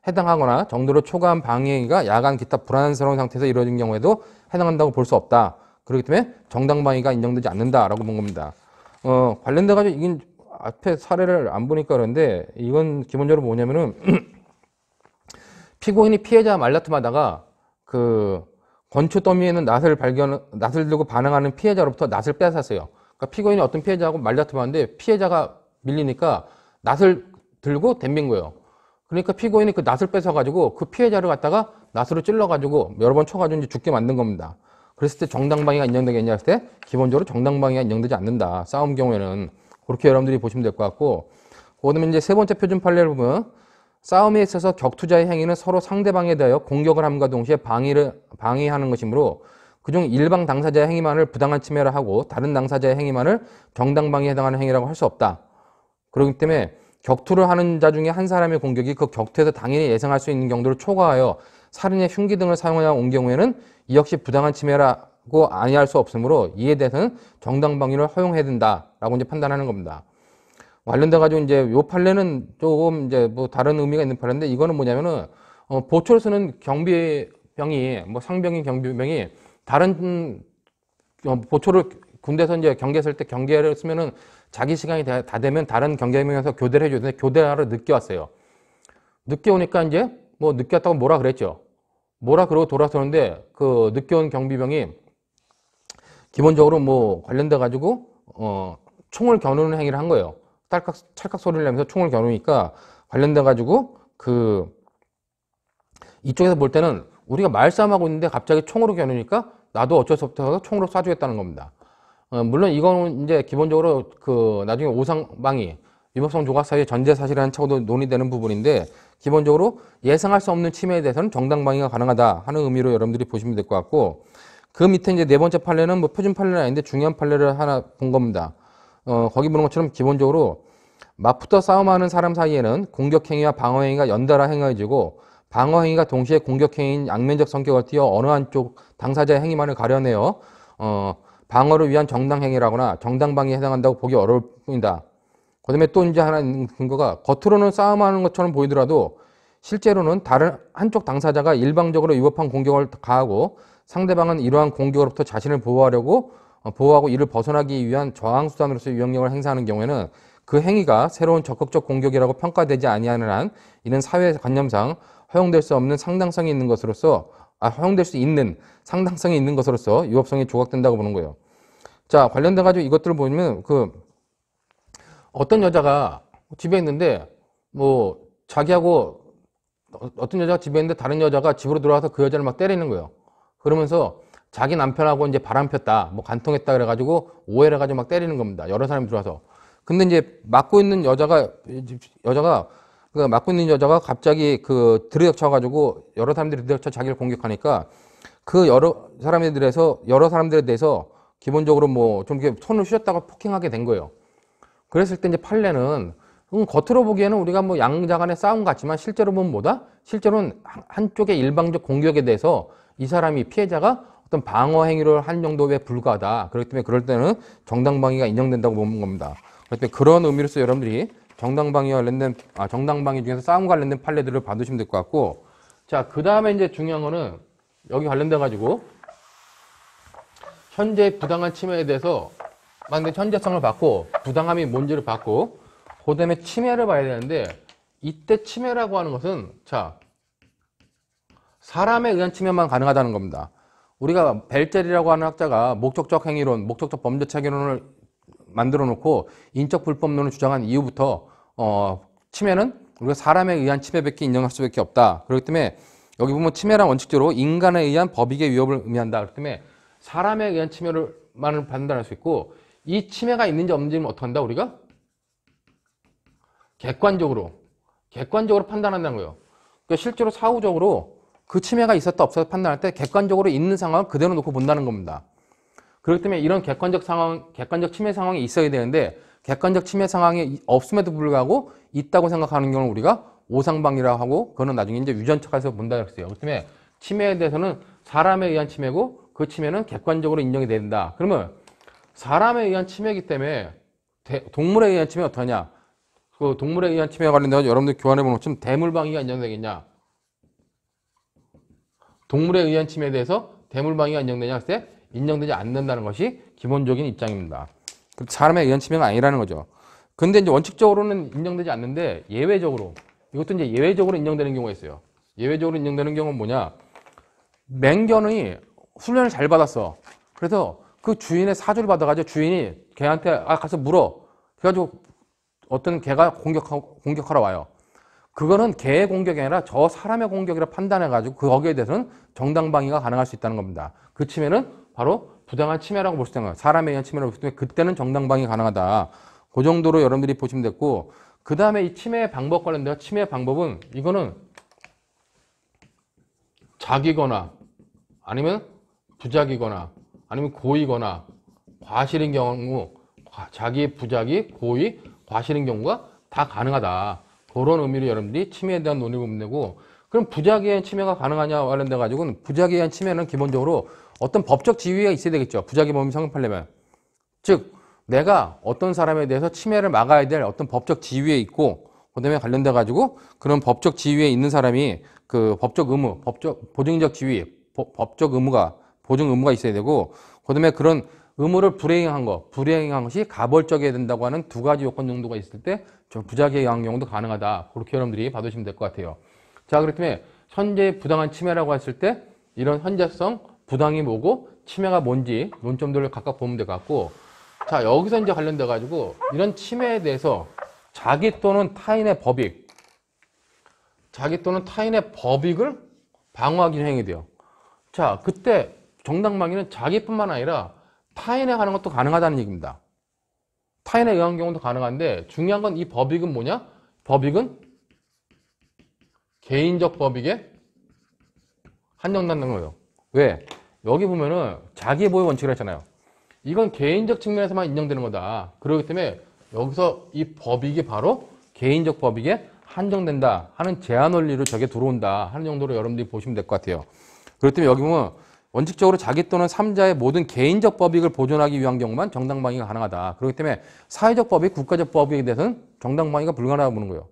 해당하거나 정도로 초과한 방위 행위가 야간 기타 불안스러운 상태에서 이루어진 경우에도 해당한다고 볼 수 없다. 그렇기 때문에 정당방위가 인정되지 않는다라고 본 겁니다. 관련돼 가지고 이건 앞에 사례를 안 보니까 그런데 이건 기본적으로 뭐냐면은 피고인이 피해자 말다툼하다가 그 건초 더미에는 낫을 들고 반응하는 피해자로부터 낫을 뺏었어요. 그러니까 피고인이 어떤 피해자하고 말다툼하는데 피해자가 밀리니까 낫을 들고 덤빈 거예요. 그러니까 피고인이 그 낫을 뺏어가지고 그 피해자를 갖다가 낫으로 찔러가지고 여러 번 쳐가지고 이제 죽게 만든 겁니다. 그랬을 때 정당방위가 인정되겠냐 했을 때 기본적으로 정당방위가 인정되지 않는다. 싸움 경우에는 그렇게 여러분들이 보시면 될 것 같고, 그다음에 이제 세 번째 표준 판례를 보면 싸움에 있어서 격투자의 행위는 서로 상대방에 대하여 공격을 함과 동시에 방위하는 것이므로 그중 일방 당사자의 행위만을 부당한 침해를 하고 다른 당사자의 행위만을 정당방위에 해당하는 행위라고 할 수 없다. 그렇기 때문에 격투를 하는 자 중에 한 사람의 공격이 그 격투에서 당연히 예상할 수 있는 경도를 초과하여 살인의 흉기 등을 사용하여 온 경우에는 이 역시 부당한 침해라고 아니할 수 없으므로 이에 대해서는 정당방위를 허용해야 된다라고 이제 판단하는 겁니다. 관련돼 가지고 이제 요 판례는 조금 이제 뭐 다른 의미가 있는 판례인데 이거는 뭐냐면은 보초를 쓰는 경비병이 뭐 상병인 경비병이 다른 보초를 군대에서 이제 경계 쓸 때 경계를 쓰면은 자기 시간이 다 되면 다른 경계병에서 교대를 해줘야 되는데 교대하러 늦게 왔어요. 늦게 오니까 이제 뭐 늦게 왔다고 뭐라 그랬죠. 뭐라 그러고 돌아서는데 그 늦게 온 경비병이 기본적으로 뭐 관련돼 가지고 총을 겨누는 행위를 한 거예요. 찰칵 소리를 내면서 총을 겨누니까 관련돼 가지고 그 이쪽에서 볼 때는 우리가 말싸움하고 있는데 갑자기 총으로 겨누니까 나도 어쩔 수 없다고 총으로 쏴주겠다는 겁니다. 물론 이거는 이제 기본적으로 그 나중에 오상방위, 위법성 조각 사유의 전제 사실이라는 척도 논의되는 부분인데 기본적으로 예상할 수 없는 침해에 대해서는 정당방위가 가능하다 하는 의미로 여러분들이 보시면 될 것 같고 그 밑에 이제 네 번째 판례는 뭐 표준 판례는 아닌데 중요한 판례를 하나 본 겁니다. 거기 보는 것처럼 기본적으로 맞붙어 싸움하는 사람 사이에는 공격행위와 방어행위가 연달아 행해지고 방어행위가 동시에 공격행위인 양면적 성격을 띠어 어느 한쪽 당사자의 행위만을 가려내어 방어를 위한 정당행위라거나 정당방위에 해당한다고 보기 어려울 뿐이다. 그 다음에 또 이제 하나 있는 근거가 겉으로는 싸움하는 것처럼 보이더라도 실제로는 다른 한쪽 당사자가 일방적으로 위법한 공격을 가하고 상대방은 이러한 공격으로부터 자신을 보호하고 이를 벗어나기 위한 저항수단으로서 유형력을 행사하는 경우에는 그 행위가 새로운 적극적 공격이라고 평가되지 아니하는 한 이는 사회 관념상 허용될 수 있는 상당성이 있는 것으로서 위법성이 조각된다고 보는 거예요. 자, 관련돼 가지고 이것들을 보면 어떤 여자가 집에 있는데 뭐 자기하고 어떤 여자가 집에 있는데 다른 여자가 집으로 들어와서 그 여자를 막 때리는 거예요. 그러면서 자기 남편하고 이제 바람 폈다, 뭐 간통했다 그래가지고 오해를 해가지고 막 때리는 겁니다. 여러 사람이 들어와서. 근데 이제 맞고 있는 여자가 갑자기 들이닥쳐가지고 여러 사람들이 들이닥쳐 자기를 공격하니까 그 여러 사람들에 대해서 기본적으로 뭐 좀 이렇게 손을 휘었다가 폭행하게 된 거예요. 그랬을 때 이제 판례는 겉으로 보기에는 우리가 뭐 양자 간의 싸움 같지만 실제로 보면 뭐다? 실제로는 한쪽의 일방적 공격에 대해서 이 사람이 피해자가 어떤 방어 행위를 한 정도에 불과하다. 그렇기 때문에 그럴 때는 정당방위가 인정된다고 보는 겁니다. 그렇기 때문에 그런 의미로서 여러분들이 정당방위 중에서 싸움 관련된 판례들을 받으시면 될 것 같고, 자, 그 다음에 이제 중요한 거는 여기 관련돼 가지고 현재의 부당한 침해에 대해서 만약에 현재성을 받고 부당함이 뭔지를 받고 그 다음에 침해를 봐야 되는데 이때 침해라고 하는 것은 자 사람에 의한 침해만 가능하다는 겁니다. 우리가 벨젤이라고 하는 학자가 목적적 행위론, 목적적 범죄책이론을 만들어 놓고 인적 불법론을 주장한 이후부터 침해는 우리가 사람에 의한 침해밖에 인정할 수밖에 없다. 그렇기 때문에 여기 보면 침해란 원칙적으로 인간에 의한 법익의 위협을 의미한다. 그렇기 때문에 사람에 의한 침해만을 판단할 수 있고 이 침해가 있는지 없는지는 어떻게 한다? 우리가 객관적으로 판단한다는 거예요. 그러니까 실제로 사후적으로 그 침해가 있었다 없었다 판단할 때 객관적으로 있는 상황을 그대로 놓고 본다는 겁니다. 그렇기 때문에 이런 객관적 침해 상황이 있어야 되는데 객관적 침해 상황이 없음에도 불구하고 있다고 생각하는 경우는 우리가 오상방위라고 하고 그거는 나중에 이제 유전처에서 본다 그랬어요. 그렇기 때문에 침해에 대해서는 사람에 의한 침해고 그 침해는 객관적으로 인정이 된다. 그러면 사람에 의한 침해이기 때문에 동물에 의한 침해 어떠냐? 그 동물에 의한 침해와 관련돼서 여러분들 교환해 보는 것처럼 대물방위가 인정되겠냐? 동물에 의한 침해에 대해서 대물방위가 인정되냐 했을 때 인정되지 않는다는 것이 기본적인 입장입니다. 사람에 의한 침해가 아니라는 거죠. 근데 이제 원칙적으로는 인정되지 않는데 예외적으로 이것도 이제 예외적으로 인정되는 경우가 있어요. 예외적으로 인정되는 경우는 뭐냐? 맹견이 훈련을 잘 받았어. 그래서 그 주인의 사주를 받아가지고 주인이 걔한테 가서 물어. 그래가지고 어떤 개가 공격하러 와요. 그거는 개의 공격이 아니라 저 사람의 공격이라 판단해가지고 거기에 대해서는 정당방위가 가능할 수 있다는 겁니다. 그 침해는 바로 부당한 침해라고 볼 수 있는 거예요. 사람에 의한 침해라고 볼 수 있는 그때는 정당방위 가능하다. 그 정도로 여러분들이 보시면 됐고 그 다음에 이 침해의 방법 관련돼서 침해의 방법은 이거는 자기거나 아니면 부작이거나 아니면 고의거나 과실인 경우 자기 부작이 고의 과실인 경우가 다 가능하다. 그런 의미로 여러분들이 침해에 대한 논의를 보면 되고 그럼 부작위에 의한 침해가 가능하냐 관련돼 가지고는 부작위에 의한 침해는 기본적으로 어떤 법적 지위가 있어야 되겠죠. 부작위 범위 성립하려면. 즉 내가 어떤 사람에 대해서 침해를 막아야 될 어떤 법적 지위에 있고 그다음에 관련돼 가지고 그런 법적 지위에 있는 사람이 그 법적 의무, 보증적 지위, 법적 의무가 보증 의무가 있어야 되고 그다음에 그런 의무를 불이행한 것이 가벌적이어야 된다고 하는 두 가지 요건 정도가 있을 때 부작위에 의한 경우도 가능하다. 그렇게 여러분들이 봐두시면 될 것 같아요. 자, 그렇기 때문에 현재 부당한 침해라고 했을 때 이런 현재성, 부당이 뭐고 침해가 뭔지 논점들을 각각 보면 될 것 같고 자, 여기서 이제 관련돼 가지고 이런 침해에 대해서 자기 또는 타인의 법익을 방어하기 행위 돼요. 자, 그때 정당방위는 자기뿐만 아니라 타인에 관한 것도 가능하다는 얘기입니다. 타인에 의한 경우도 가능한데 중요한 건 이 법익은 뭐냐? 법익은 개인적 법익에 한정된다는 거예요. 왜? 여기 보면은 자기의 보호 원칙을 했잖아요. 이건 개인적 측면에서만 인정되는 거다. 그렇기 때문에 여기서 이 법익이 바로 개인적 법익에 한정된다 하는 제한 원리로 저게 들어온다 하는 정도로 여러분들이 보시면 될 것 같아요. 그렇기 때문에 여기 보면 원칙적으로 자기 또는 3자의 모든 개인적 법익을 보존하기 위한 경우만 정당방위가 가능하다. 그렇기 때문에 사회적 법익, 국가적 법익에 대해서는 정당방위가 불가능하다고 보는 거예요.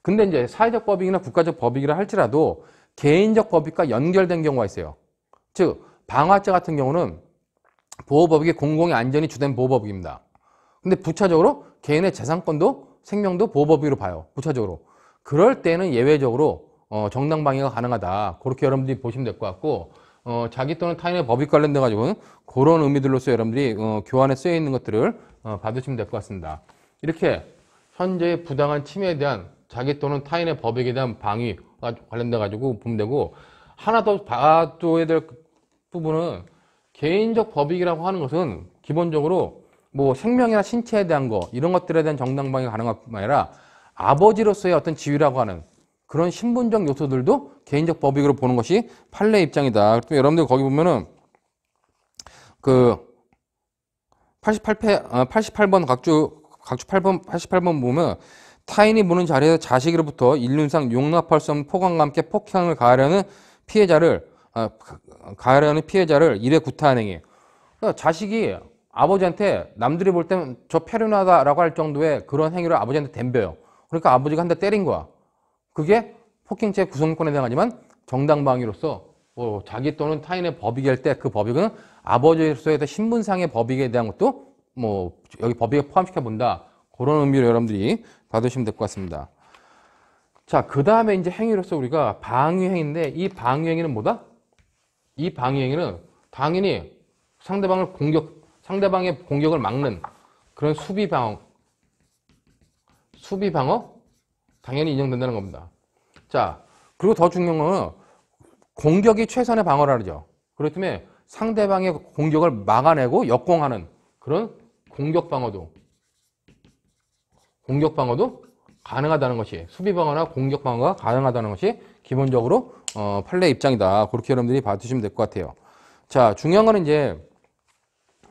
근데 이제 사회적 법익이나 국가적 법익이라 할지라도 개인적 법익과 연결된 경우가 있어요. 즉 방화죄 같은 경우는 보호법익이 공공의 안전이 주된 보호법익입니다. 근데 부차적으로 개인의 재산권도 생명도 보호법익으로 봐요. 부차적으로. 그럴 때는 예외적으로 정당방위가 가능하다. 그렇게 여러분들이 보시면 될 것 같고 자기 또는 타인의 법익 관련돼 가지고 그런 의미들로서 여러분들이 교환에 쓰여 있는 것들을 받으시면 될 것 같습니다. 이렇게 현재의 부당한 침해에 대한 자기 또는 타인의 법익에 대한 방위가 관련돼 가지고 보면 되고 하나 더 봐줘야 될 부분은 개인적 법익이라고 하는 것은 기본적으로 뭐 생명이나 신체에 대한 거 이런 것들에 대한 정당방위가 가능한 뿐만 아니라 아버지로서의 어떤 지위라고 하는 그런 신분적 요소들도 개인적 법익으로 보는 것이 판례 입장이다. 그래서 여러분들 거기 보면은 그 88번 각주 88번 보면 타인이 보는 자리에서 자식으로부터 인륜상 용납할 수 없는 폭언과 함께 폭행을 가하려는 피해자를 일에 구타한 행위. 그러니까 자식이 아버지한테 남들이 볼 때는 저 패륜하다라고 할 정도의 그런 행위를 아버지한테 덤벼요. 그러니까 아버지가 한 대 때린 거야. 그게 폭행죄 구성권에 해당하지만 정당방위로서 자기 또는 타인의 법익이 할 때 그 법익은 아버지로서의 신분상의 법익에 대한 것도 여기 법익에 포함시켜 본다. 그런 의미로 여러분들이 받으시면 될 것 같습니다. 자, 그 다음에 이제 행위로서 우리가 방위행위인데 이 방위행위는 뭐다? 이 방위행위는 당연히 상대방의 공격을 막는 그런 수비방어 당연히 인정된다는 겁니다. 자, 그리고 더 중요한 건 공격이 최선의 방어라 그러죠. 그렇기 때문에 상대방의 공격을 막아내고 역공하는 그런 공격방어도 가능하다는 것이 수비방어나 공격방어가 가능하다는 것이 기본적으로 판례 입장이다. 그렇게 여러분들이 봐주시면 될 것 같아요. 자, 중요한 거는 이제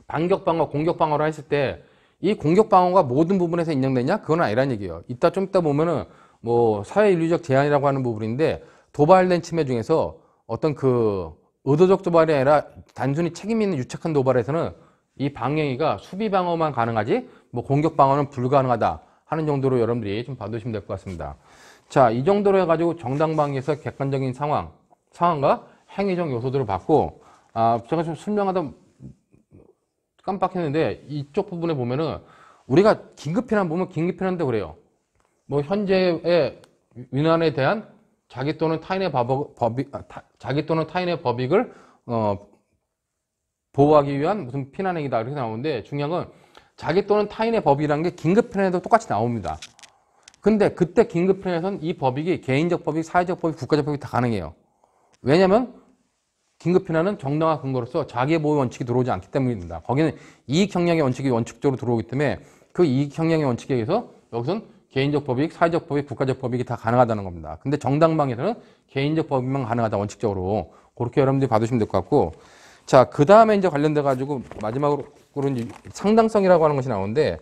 반격방어, 공격방어를 했을 때 이 공격방어가 모든 부분에서 인정되냐? 그건 아니라는 얘기예요. 좀 이따 보면은 사회인류적 제한이라고 하는 부분인데 도발된 침해 중에서 어떤 그 의도적 도발이 아니라 단순히 책임 있는 유착한 도발에서는 이 방행위가 수비방어만 가능하지 공격방어는 불가능하다 하는 정도로 여러분들이 좀 봐두시면 될 것 같습니다. 자, 이 정도로 해가지고 정당방위에서 객관적인 상황과 행위적 요소들을 봤고 제가 좀 설명하다 깜빡했는데 이쪽 부분에 보면은 우리가 긴급피난 보면 긴급피난도 그래요. 현재의 위난에 대한 자기 또는 타인의 법익을 보호하기 위한 무슨 피난행위다 이렇게 나오는데 중요한 건 자기 또는 타인의 법이라는 게 긴급피난에도 똑같이 나옵니다. 근데 그때 긴급피난에서는 이 법익이 개인적 법익, 사회적 법익, 국가적 법익 다 가능해요. 왜냐면 긴급피난은 정당한 근거로서 자기의 보호 원칙이 들어오지 않기 때문입니다. 거기는 이익형량의 원칙이 원칙적으로 들어오기 때문에 그 이익형량의 원칙에 의해서 여기서는 개인적 법익, 사회적 법익, 국가적 법익이 다 가능하다는 겁니다. 근데 정당방위에서는 개인적 법익만 가능하다 원칙적으로 그렇게 여러분들이 봐두시면 될 것 같고 자, 그 다음에 이제 관련돼 가지고 마지막으로 이제 상당성이라고 하는 것이 나오는데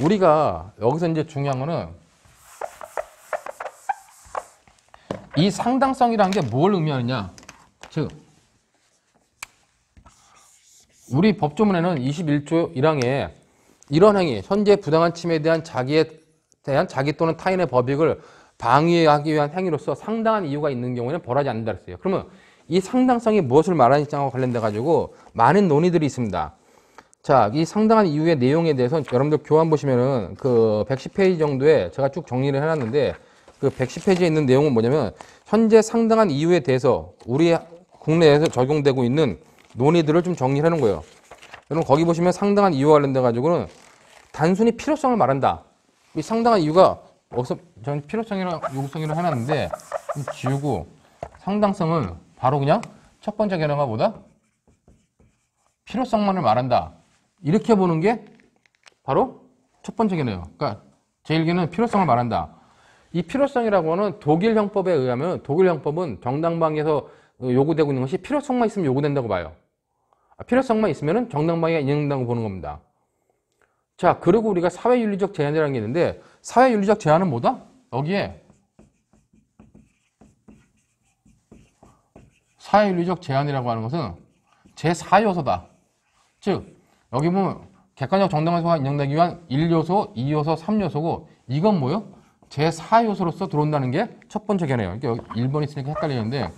우리가 여기서 이제 중요한 거는 이 상당성이라는 게 뭘 의미하느냐? 즉 우리 법조문에는 21조 1항에 이런 행위, 현재 부당한 침해에 대한 자기 또는 타인의 법익을 방위하기 위한 행위로서 상당한 이유가 있는 경우에는 벌하지 않는다 그랬어요. 그러면 이 상당성이 무엇을 말하는지와 관련돼 가지고 많은 논의들이 있습니다. 자, 이 상당한 이유의 내용에 대해서 여러분들 교환 보시면은 그 110페이지 정도에 제가 쭉 정리를 해놨는데 그 110페이지에 있는 내용은 뭐냐면 현재 상당한 이유에 대해서 우리 국내에서 적용되고 있는 논의들을 좀 정리를 해놓은 거예요. 여러분 거기 보시면 상당한 이유와 관련돼 가지고는 단순히 필요성을 말한다. 이 상당한 이유가 저는 필요성이랑 요구성이라 해놨는데 좀 지우고 상당성은 바로 그냥 첫 번째 견해가 뭐다? 필요성만을 말한다. 이렇게 보는 게 바로 첫 번째 견해예요. 그러니까 제1견해는 필요성을 말한다. 이 필요성이라고 하는 독일 형법에 의하면 독일 형법은 정당방위에서 요구되고 있는 것이 필요성만 있으면 요구된다고 봐요. 필요성만 있으면 정당방위가 인정된다고 보는 겁니다. 자, 그리고 우리가 사회윤리적 제한이라는 게 있는데 사회윤리적 제한은 뭐다? 여기에 사회윤리적 제한이라고 하는 것은 제4요소다. 즉 여기 보면 객관적 정당성이 인정되기 위한 1요소, 2요소, 3요소고 이건 뭐요? 제4요소로서 들어온다는 게 첫 번째 견해예요. 여기 1번 있으니까 헷갈리는데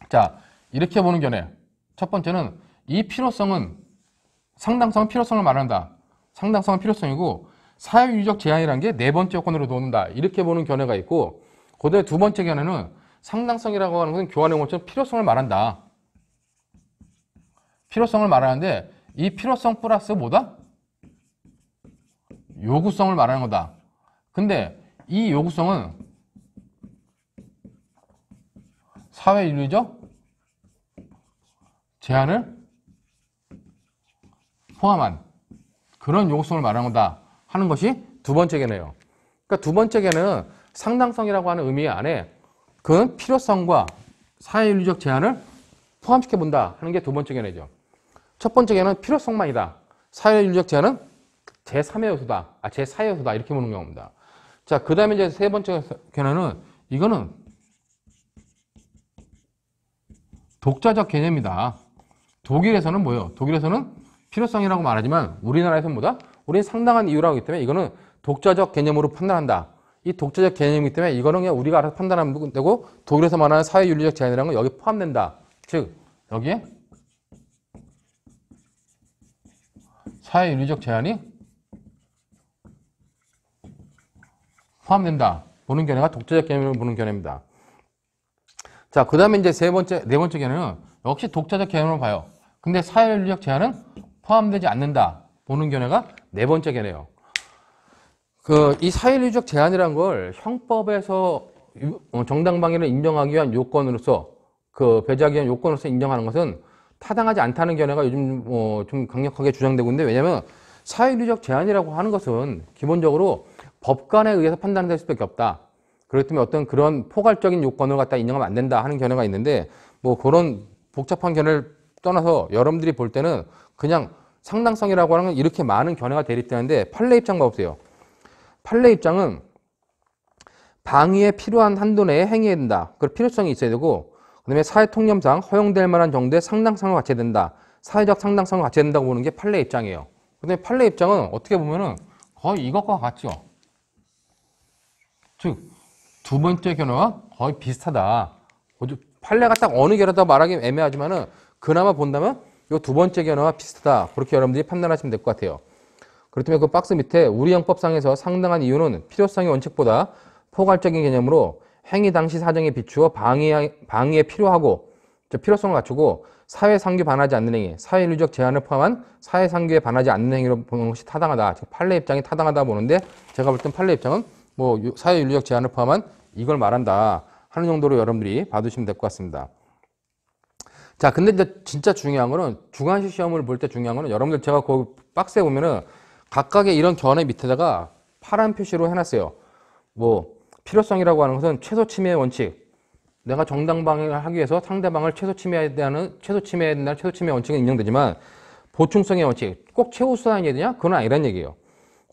자, 이렇게 보는 견해. 첫 번째는 이 필요성은 상당성은 필요성을 말한다. 상당성은 필요성이고 사회윤리적 제한이라는 게 네 번째 요건으로 들어온다. 이렇게 보는 견해가 있고 그다음에 두 번째 견해는 상당성이라고 하는 것은 교환의 원칙은 필요성을 말한다. 필요성을 말하는데 이 필요성 플러스 뭐다? 요구성을 말하는 거다. 근데 이 요구성은 사회윤리적 제한을 포함한 그런 요구성을 말하는 거다 하는 것이 두 번째 견해예요. 그러니까 두 번째 견해는 상당성이라고 하는 의미 안에 그 필요성과 사회윤리적 제한을 포함시켜 본다 하는 게 두 번째 견해죠. 첫 번째 견해는 필요성만이다. 사회윤리적 제한은 제3의 요소다. 제4의 요소다. 이렇게 보는 경우입니다. 자, 그 다음에 이제 세 번째 견해는 이거는 독자적 개념이다. 독일에서는 뭐예요? 독일에서는 필요성이라고 말하지만 우리나라에서는 뭐다? 우리는 상당한 이유라고 하기 때문에 이거는 독자적 개념으로 판단한다. 이 독자적 개념이기 때문에 이거는 그냥 우리가 알아서 판단하면 되고 독일에서 말하는 사회윤리적 제한이라는 건 여기 포함된다. 즉 여기에 사회윤리적 제한이 포함된다. 보는 견해가 독자적 개념으로 보는 견해입니다. 자, 그 다음에 이제 네 번째 견해는 역시 독자적 개념으로 봐요. 근데 사회윤리적 제한은 포함되지 않는다. 보는 견해가 네 번째 견해예요. 이 사회윤리적 제한이라는 걸 형법에서 정당방위를 인정하기 위한 요건으로서 배제하기 위한 요건으로서 인정하는 것은 타당하지 않다는 견해가 요즘 좀 강력하게 주장되고 있는데 왜냐하면 사회윤리적 제한이라고 하는 것은 기본적으로 법관에 의해서 판단될 수밖에 없다. 그렇기 때문에 어떤 그런 포괄적인 요건을 갖다 인정하면 안 된다 하는 견해가 있는데 그런 복잡한 견해를 떠나서 여러분들이 볼 때는 그냥 상당성이라고 하는 건 이렇게 많은 견해가 대립되는데 판례 입장 봐보세요. 판례 입장은 방위에 필요한 한도 내에 행해야 된다. 그 필요성이 있어야 되고 그 다음에 사회 통념상 허용될 만한 정도의 상당성을 갖춰야 된다. 사회적 상당성을 갖춰야 된다고 보는 게 판례 입장이에요. 그 다음에 판례 입장은 어떻게 보면은 거의 이것과 같죠. 즉, 두 번째 견해와 거의 비슷하다. 판례가 딱 어느 견해다 말하기 애매하지만은 그나마 본다면 이 두 번째 견해와 비슷하다. 그렇게 여러분들이 판단하시면 될 것 같아요. 그렇기 때문에 그 박스 밑에 우리 형법상에서 상당한 이유는 필요성의 원칙보다 포괄적인 개념으로 행위 당시 사정에 비추어 방위에 필요하고 필요성을 갖추고 사회상규에 반하지 않는 행위, 사회윤리적 제한을 포함한 사회상규에 반하지 않는 행위로 보는 것이 타당하다. 즉 판례 입장이 타당하다 보는데 제가 볼 땐 판례 입장은 사회윤리적 제한을 포함한 이걸 말한다 하는 정도로 여러분들이 봐두시면 될 것 같습니다. 자, 근데 이제 진짜 중요한 거는 중간시 시험을 볼 때 중요한 거는 여러분들 제가 그 박스에 보면은 각각의 이런 견해 밑에다가 파란 표시로 해놨어요. 필요성이라고 하는 것은 최소 침해의 원칙. 내가 정당방위를 하기 위해서 상대방을 최소 침해해야 된다는 최소 침해 원칙은 인정되지만 보충성의 원칙. 꼭 최우수한이 되냐? 그건 아니란 얘기예요.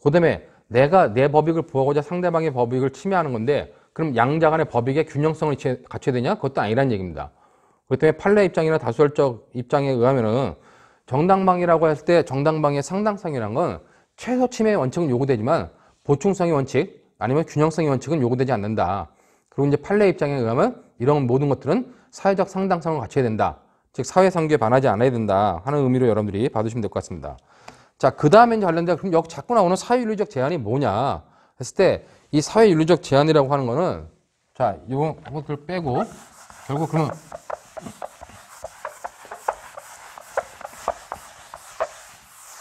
그 다음에 내가 내 법익을 보호하고자 상대방의 법익을 침해하는 건데 그럼 양자 간의 법익의 균형성을 갖춰야 되냐? 그것도 아니란 얘기입니다. 그렇기 때문에 판례 입장이나 다수결적 입장에 의하면은 정당방위라고 했을 때 정당방위의 상당성이란 건 최소 침해의 원칙은 요구되지만 보충성의 원칙 아니면 균형성의 원칙은 요구되지 않는다. 그리고 이제 판례 입장에 의하면 이런 모든 것들은 사회적 상당성을 갖춰야 된다. 즉 사회상규에 반하지 않아야 된다 하는 의미로 여러분들이 봐두시면 될 것 같습니다. 자, 그 다음에 이제 관련된 그럼 여기 자꾸 나오는 사회윤리적 제한이 뭐냐 했을 때 이 사회윤리적 제한이라고 하는 거는 자, 이것들 빼고 결국 그러면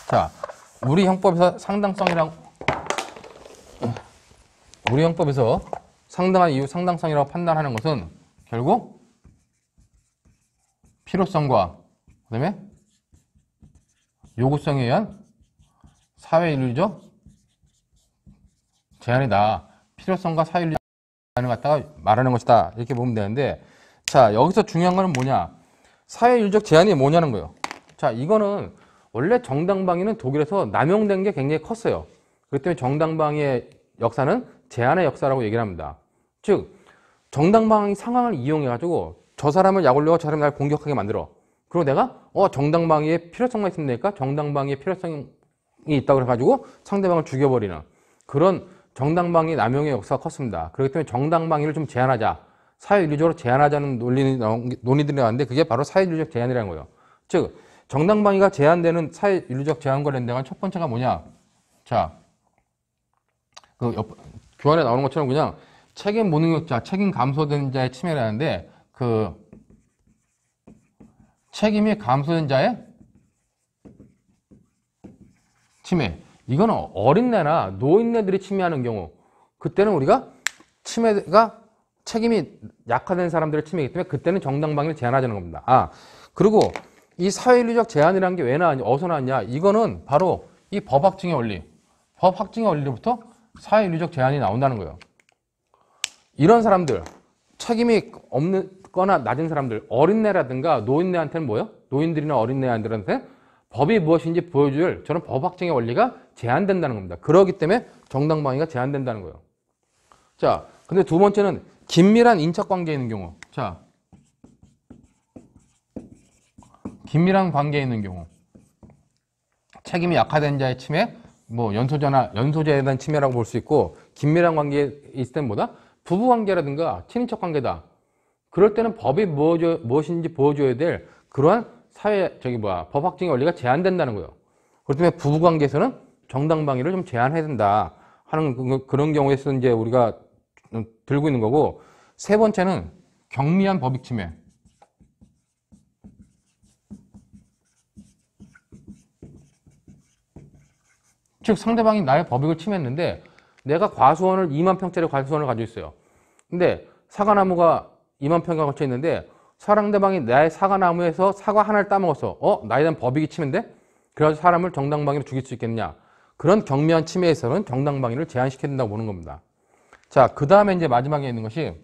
자, 우리 형법에서 상당한 이유 상당성이라고 판단하는 것은 결국 필요성과 그다음에 요구성에 의한 사회윤리적 제한이다. 필요성과 사회윤리적 제한을 갖다가 말하는 것이다. 이렇게 보면 되는데, 자, 여기서 중요한 거는 뭐냐? 사회윤리적 제한이 뭐냐는 거예요. 자, 이거는 원래 정당방위는 독일에서 남용된 게 굉장히 컸어요. 그렇기 때문에 정당방위의 역사는 제한의 역사라고 얘기를 합니다. 즉, 정당방위 상황을 이용해가지고 저 사람을 약 올려고 저 사람을 날 공격하게 만들어. 그리고 내가 정당방위의 필요성만 있으면 되니까 정당방위의 필요성이 있다고 그래가지고 상대방을 죽여버리는 그런 정당방위 남용의 역사가 컸습니다. 그렇기 때문에 정당방위를 좀 제한하자, 사회윤리적으로 제한하자는 논의들이 나왔는데 그게 바로 사회윤리적 제한이라는 거예요. 즉 정당방위가 제한되는 사회윤리적 제한과 관련된 첫 번째가 뭐냐? 자, 교환에 나오는 것처럼 그냥 책임 무능력자, 책임 감소된 자의 침해라는데 그 책임이 감소된 자의 침해. 이거는 어린애나 노인네들이 침해하는 경우, 그때는 우리가 침해가 책임이 약화된 사람들의 침해이기 때문에 그때는 정당방위를 제한하자는 겁니다. 아, 그리고 이 사회윤리적 제한이라는 게 왜 나왔냐, 어디서 나왔냐? 이거는 바로 이 법확증의 원리, 법확증의 원리로부터 사회윤리적 제한이 나온다는 거예요. 이런 사람들, 책임이 없는 거나 낮은 사람들, 어린애라든가 노인네한테는 뭐예요? 노인들이나 어린애한테는 법이 무엇인지 보여줄 저는 법확증의 원리가 제한된다는 겁니다. 그렇기 때문에 정당방위가 제한된다는 거예요. 자, 근데 두 번째는 긴밀한 인척관계에 있는 경우. 자, 긴밀한 관계에 있는 경우. 책임이 약화된 자의 침해, 뭐 연소자에 대한 침해라고 볼 수 있고, 긴밀한 관계에 있을 때는 뭐다? 부부관계라든가 친인척 관계다. 그럴 때는 법이 무엇인지 보여줘야 될 그러한 법확증의 원리가 제한된다는 거예요. 그렇기 때문에 부부관계에서는 정당방위를 좀 제한해야 된다 하는 그런 경우에서 이제 우리가 들고 있는 거고, 세 번째는 경미한 법익 침해. 즉 상대방이 나의 법익을 침해했는데 내가 2만 평짜리 과수원을 가지고 있어요. 근데 사과나무가 2만 평가 걸쳐 있는데 상대방이 나의 사과나무에서 사과 하나를 따먹었어. 나에 대한 법익이 침해인데? 그래서 사람을 정당방위로 죽일 수 있겠냐? 그런 경미한 침해에서는 정당방위를 제한시켜야 된다고 보는 겁니다. 자, 그 다음에 이제 마지막에 있는 것이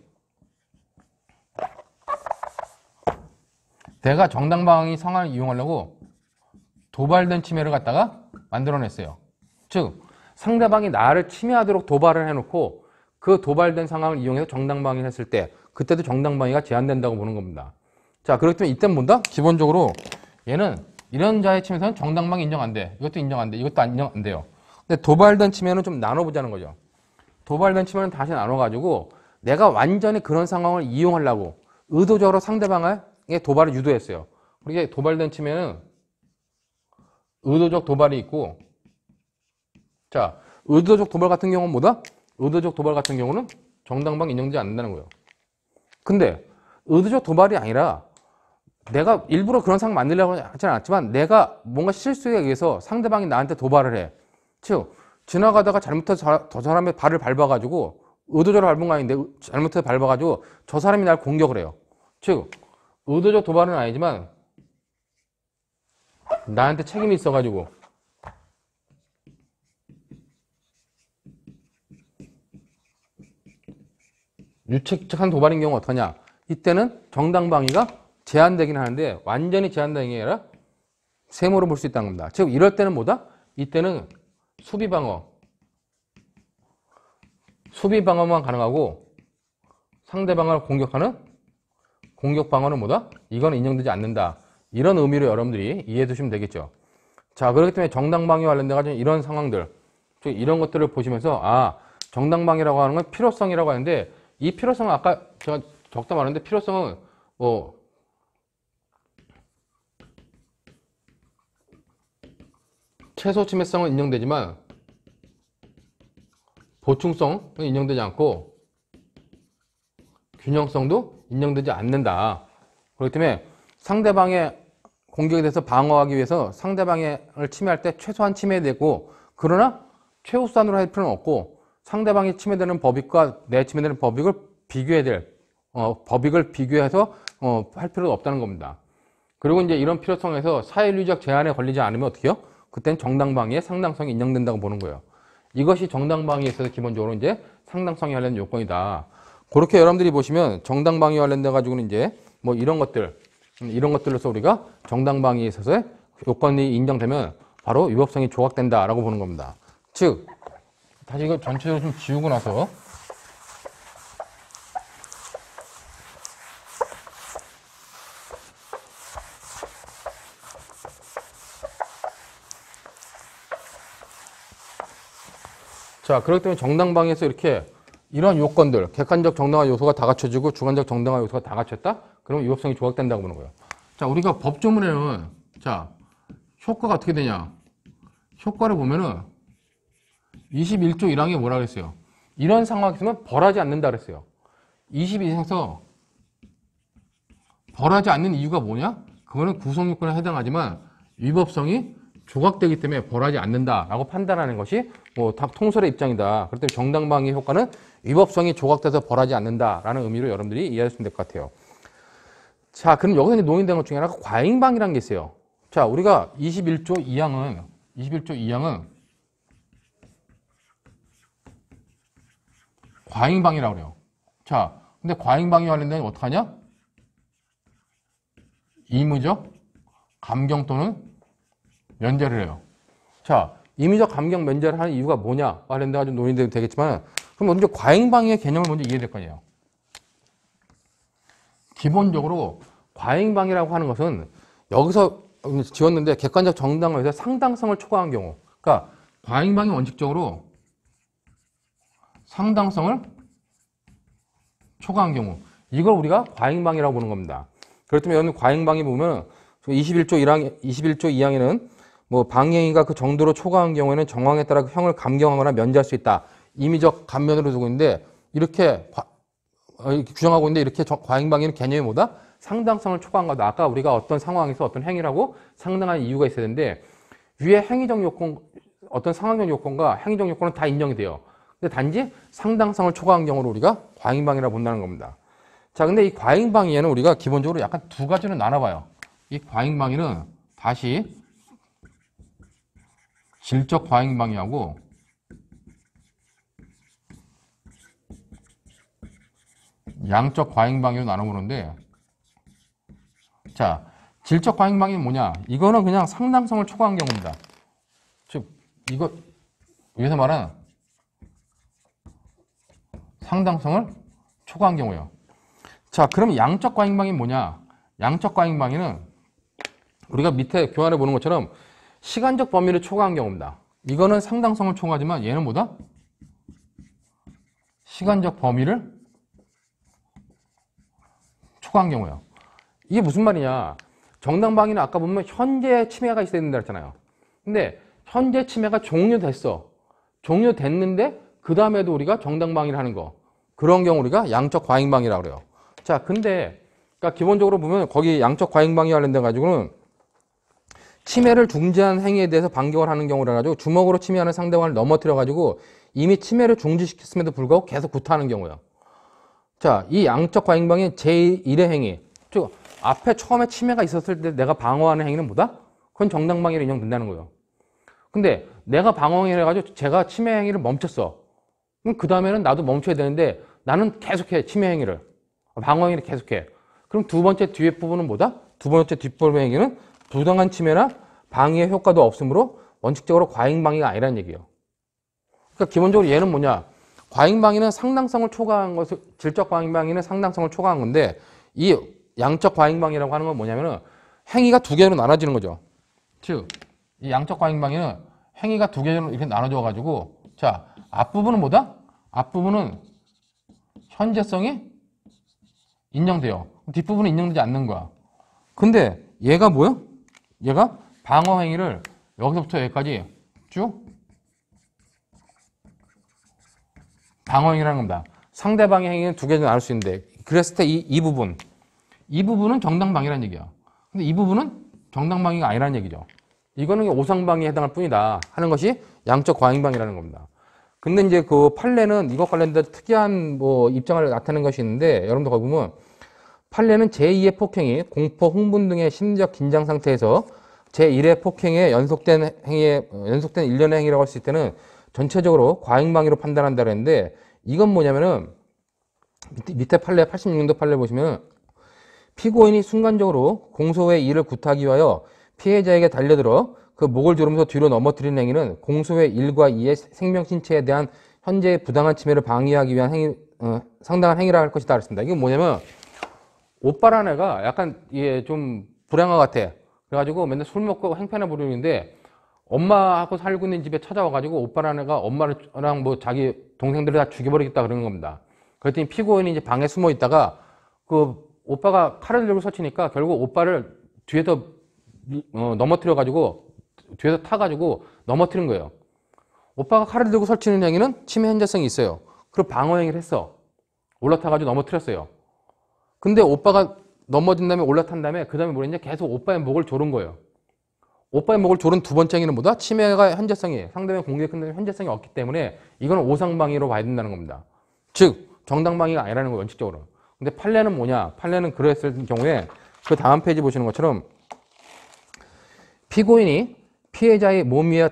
내가 정당방위 상황을 이용하려고 도발된 침해를 갖다가 만들어냈어요. 즉 상대방이 나를 침해하도록 도발을 해놓고 그 도발된 상황을 이용해서 정당방위를 했을 때 그때도 정당방위가 제한된다고 보는 겁니다. 자, 그렇기 때문에 이때는 뭔다? 기본적으로 얘는 이런 자의 침해에서는 정당방위 인정 안 돼. 이것도 인정 안 돼. 이것도 인정 안 돼요. 근데 도발된 침해는 좀 나눠보자는 거죠. 도발된 침해는 다시 나눠가지고 내가 완전히 그런 상황을 이용하려고 의도적으로 상대방의 도발을 유도했어요. 그게 도발된 침해는 의도적 도발이 있고, 자, 의도적 도발 같은 경우는 뭐다? 의도적 도발 같은 경우는 정당방위 인정되지 않는다는 거예요. 근데 의도적 도발이 아니라 내가 일부러 그런 상황 만들려고 하지 않았지만 내가 뭔가 실수에 의해서 상대방이 나한테 도발을 해. 즉 지나가다가 잘못해서 저 사람의 발을 밟아가지고, 의도적으로 밟은 거 아닌데 잘못해서 밟아가지고 저 사람이 날 공격을 해요. 즉 의도적 도발은 아니지만 나한테 책임이 있어가지고 유책한 도발인 경우 어떠냐? 이때는 정당방위가 제한되긴 하는데 완전히 제한되는 게 아니라 세모로 볼 수 있다는 겁니다. 즉 이럴 때는 뭐다? 이때는 수비방어만 가능하고 상대방을 공격하는 공격방어는 뭐다? 이거는 인정되지 않는다. 이런 의미로 여러분들이 이해해 두시면 되겠죠. 자, 그렇기 때문에 정당방위와 관련돼 가지고 이런 상황들, 즉 이런 것들을 보시면서 정당방위라고 하는 건 필요성이라고 하는데, 이 필요성은 아까 제가 적다 말했는데 필요성은 최소 침해성은 인정되지만 보충성은 인정되지 않고 균형성도 인정되지 않는다. 그렇기 때문에 상대방의 공격에 대해서 방어하기 위해서 상대방을 침해할 때 최소한 침해되고, 그러나 최우선으로 할 필요는 없고 상대방이 침해되는 법익과 내 침해되는 법익을 비교해야 될 법익을 비교해서 할 필요도 없다는 겁니다. 그리고 이제 이런 필요성에서 사회윤리적 제한에 걸리지 않으면 어떻게 해요? 그때는 정당방위의 상당성이 인정된다고 보는 거예요. 이것이 정당방위에 있어서 기본적으로 이제 상당성이 관련된 요건이다. 그렇게 여러분들이 보시면 정당방위 관련돼 가지고는 이제 뭐 이런 것들로서 우리가 정당방위에 있어서 요건이 인정되면 바로 위법성이 조각된다라고 보는 겁니다. 즉, 다시 이거 전체적으로 좀 지우고 나서 자, 그렇기 때문에 정당방위에서 이렇게 이런 요건들, 객관적 정당화 요소가 다 갖춰지고 주관적 정당화 요소가 다 갖췄다? 그러면 위법성이 조각된다고 보는 거예요. 자, 우리가 법조문에는 자, 효과가 어떻게 되냐? 효과를 보면은 21조 1항에 뭐라 그랬어요? 이런 상황이 있으면 벌하지 않는다 그랬어요. 22항에서 벌하지 않는 이유가 뭐냐? 그거는 구성요건에 해당하지만 위법성이 조각되기 때문에 벌하지 않는다라고 판단하는 것이 뭐 다 통설의 입장이다. 그렇기 때문에 정당방위 효과는 위법성이 조각돼서 벌하지 않는다라는 의미로 여러분들이 이해하시면 될 것 같아요. 자, 그럼 여기서 이제 논의된 것 중에 하나가 과잉방위라는 게 있어요. 자, 우리가 21조 2항은 과잉방위라고 그래요. 자, 근데 과잉방위 관련된 어떡하냐? 임의적 감경 또는 면제를 해요. 자, 임의적 감경 면제를 하는 이유가 뭐냐? 관련돼가지고 논의돼도 되겠지만, 그럼 먼저 과잉방위의 개념을 먼저 이해해야 될 거 아니에요. 기본적으로 과잉방위라고 하는 것은 여기서 지웠는데 객관적 정당화에서 상당성을 초과한 경우. 그러니까 과잉방위 원칙적으로 상당성을 초과한 경우. 이걸 우리가 과잉방위라고 보는 겁니다. 그렇기 때문에 여러분 과잉방위 보면 21조 2항에는 뭐 방해행위가 그 정도로 초과한 경우에는 정황에 따라 그 형을 감경하거나 면제할 수 있다. 임의적 감면으로 두고 있는데 이렇게 규정하고 있는데 이렇게 과잉방위는 개념이 뭐다? 상당성을 초과한 거다. 아까 우리가 어떤 상황에서 어떤 행위라고 상당한 이유가 있어야 되는데 위에 행위적 요건, 어떤 상황적 요건과 행위적 요건은 다 인정이 돼요. 근데 단지 상당성을 초과한 경우로 우리가 과잉방위라고 본다는 겁니다. 자, 근데 이 과잉방위에는 우리가 기본적으로 약간 두 가지로 나눠봐요. 이 과잉방위는 다시 질적 과잉방위하고 양적 과잉방위로 나눠보는데, 자, 질적 과잉방위는 뭐냐? 이거는 그냥 상당성을 초과한 경우입니다. 즉, 이거 위에서 말하는 상당성을 초과한 경우예요. 자, 그럼 양적 과잉방위는 뭐냐? 양적 과잉방위는 우리가 밑에 교환해 보는 것처럼 시간적 범위를 초과한 경우입니다. 이거는 상당성을 초과하지만 얘는 뭐다? 시간적 범위를 초과한 경우예요. 이게 무슨 말이냐? 정당방위는 아까 보면 현재 침해가 있어야 된다 했잖아요. 근데 현재 침해가 종료됐어. 종료됐는데 그 다음에도 우리가 정당방위를 하는 거. 그런 경우 우리가 양적 과잉방위라고 그래요. 자, 근데 그러니까 기본적으로 보면 거기 양적 과잉방위 관련돼 가지고는 침해를 중지한 행위에 대해서 반격을 하는 경우라 가지고 주먹으로 침해하는 상대방을 넘어뜨려 가지고 이미 침해를 중지시켰음에도 불구하고 계속 구타하는 경우예요. 자, 이 양적 과잉방위 제1의 행위. 즉 앞에 처음에 침해가 있었을 때 내가 방어하는 행위는 뭐다? 그건 정당방위로 인정된다는 거예요. 근데 내가 방어행위를 해가지고 제가 침해 행위를 멈췄어. 그럼 그 다음에는 나도 멈춰야 되는데 나는 계속해, 침해 행위를. 방어 행위를 계속해. 그럼 두 번째 뒤에 부분은 뭐다? 두 번째 뒷부분 행위는 부당한 침해나 방위의 효과도 없으므로 원칙적으로 과잉방위가 아니라는 얘기예요. 그러니까 기본적으로 얘는 뭐냐? 과잉방위는 상당성을 초과한 것을, 질적 과잉방위는 상당성을 초과한 건데 이 양적 과잉방위라고 하는 건 뭐냐면은 행위가 두 개로 나눠지는 거죠. 즉, 이 양적 과잉방위는 행위가 두 개로 이렇게 나눠져 가지고 자, 앞부분은 뭐다? 앞부분은 현재성이 인정돼요. 뒷부분은 인정되지 않는 거야. 근데 얘가 뭐야? 얘가 방어 행위를 여기서부터 여기까지 쭉 방어 행위라는 겁니다. 상대방의 행위는 두 개로 나눌 수 있는데 그랬을 때 이 부분은 정당방위라는 얘기야. 근데 이 부분은 정당방위가 아니라는 얘기죠. 이거는 오상방위에 해당할 뿐이다 하는 것이 양적 과잉방위라는 겁니다. 근데 이제 그 판례는 이것 관련된 특이한 뭐 입장을 나타내는 것이 있는데, 여러분들 거기 보면 판례는 제2의 폭행이 공포, 흥분 등의 심리적 긴장 상태에서 제1의 폭행의 연속된 일련의 행위라고 할 수 있을 때는 전체적으로 과잉방위로 판단한다 그랬는데, 이건 뭐냐면은 밑에 판례 86년도 판례 보시면 피고인이 순간적으로 공소의 일을 구타하기 위하여 피해자에게 달려들어 그 목을 조르면서 뒤로 넘어뜨리는 행위는 공소의 1과 2의 생명 신체에 대한 현재의 부당한 침해를 방해하기 위한 상당한 행위라 할 것이다 그랬습니다. 이건 뭐냐면 오빠라는 애가 약간 좀 불행한 것 같아. 그래가지고 맨날 술 먹고 행패나 부르는데 엄마하고 살고 있는 집에 찾아와가지고 오빠라는 애가 엄마랑 뭐 자기 동생들을 다 죽여버리겠다 그러는 겁니다. 그랬더니 피고인이 이제 방에 숨어 있다가 그 오빠가 칼을 들고 설치니까 결국 오빠를 뒤에서 넘어뜨려가지고 뒤에서 타가지고 넘어뜨린 거예요. 오빠가 칼을 들고 설치는 행위는 침해 현재성이 있어요. 그리고 방어 행위를 했어. 올라타가지고 넘어뜨렸어요. 근데 오빠가 넘어진 다음에 올라탄 다음에 그 다음에 뭐랬냐? 계속 오빠의 목을 조른 거예요. 오빠의 목을 조른 두 번째 행위는 뭐다? 침해가 현재성이, 상대방의 공격에 큰 현재성이 없기 때문에 이거는 오상방위로 봐야 된다는 겁니다. 즉 정당방위가 아니라는 거예요, 원칙적으로. 근데 판례는 뭐냐? 판례는 그랬을 경우에 그 다음 페이지 보시는 것처럼 피고인이 피해자의 몸 위에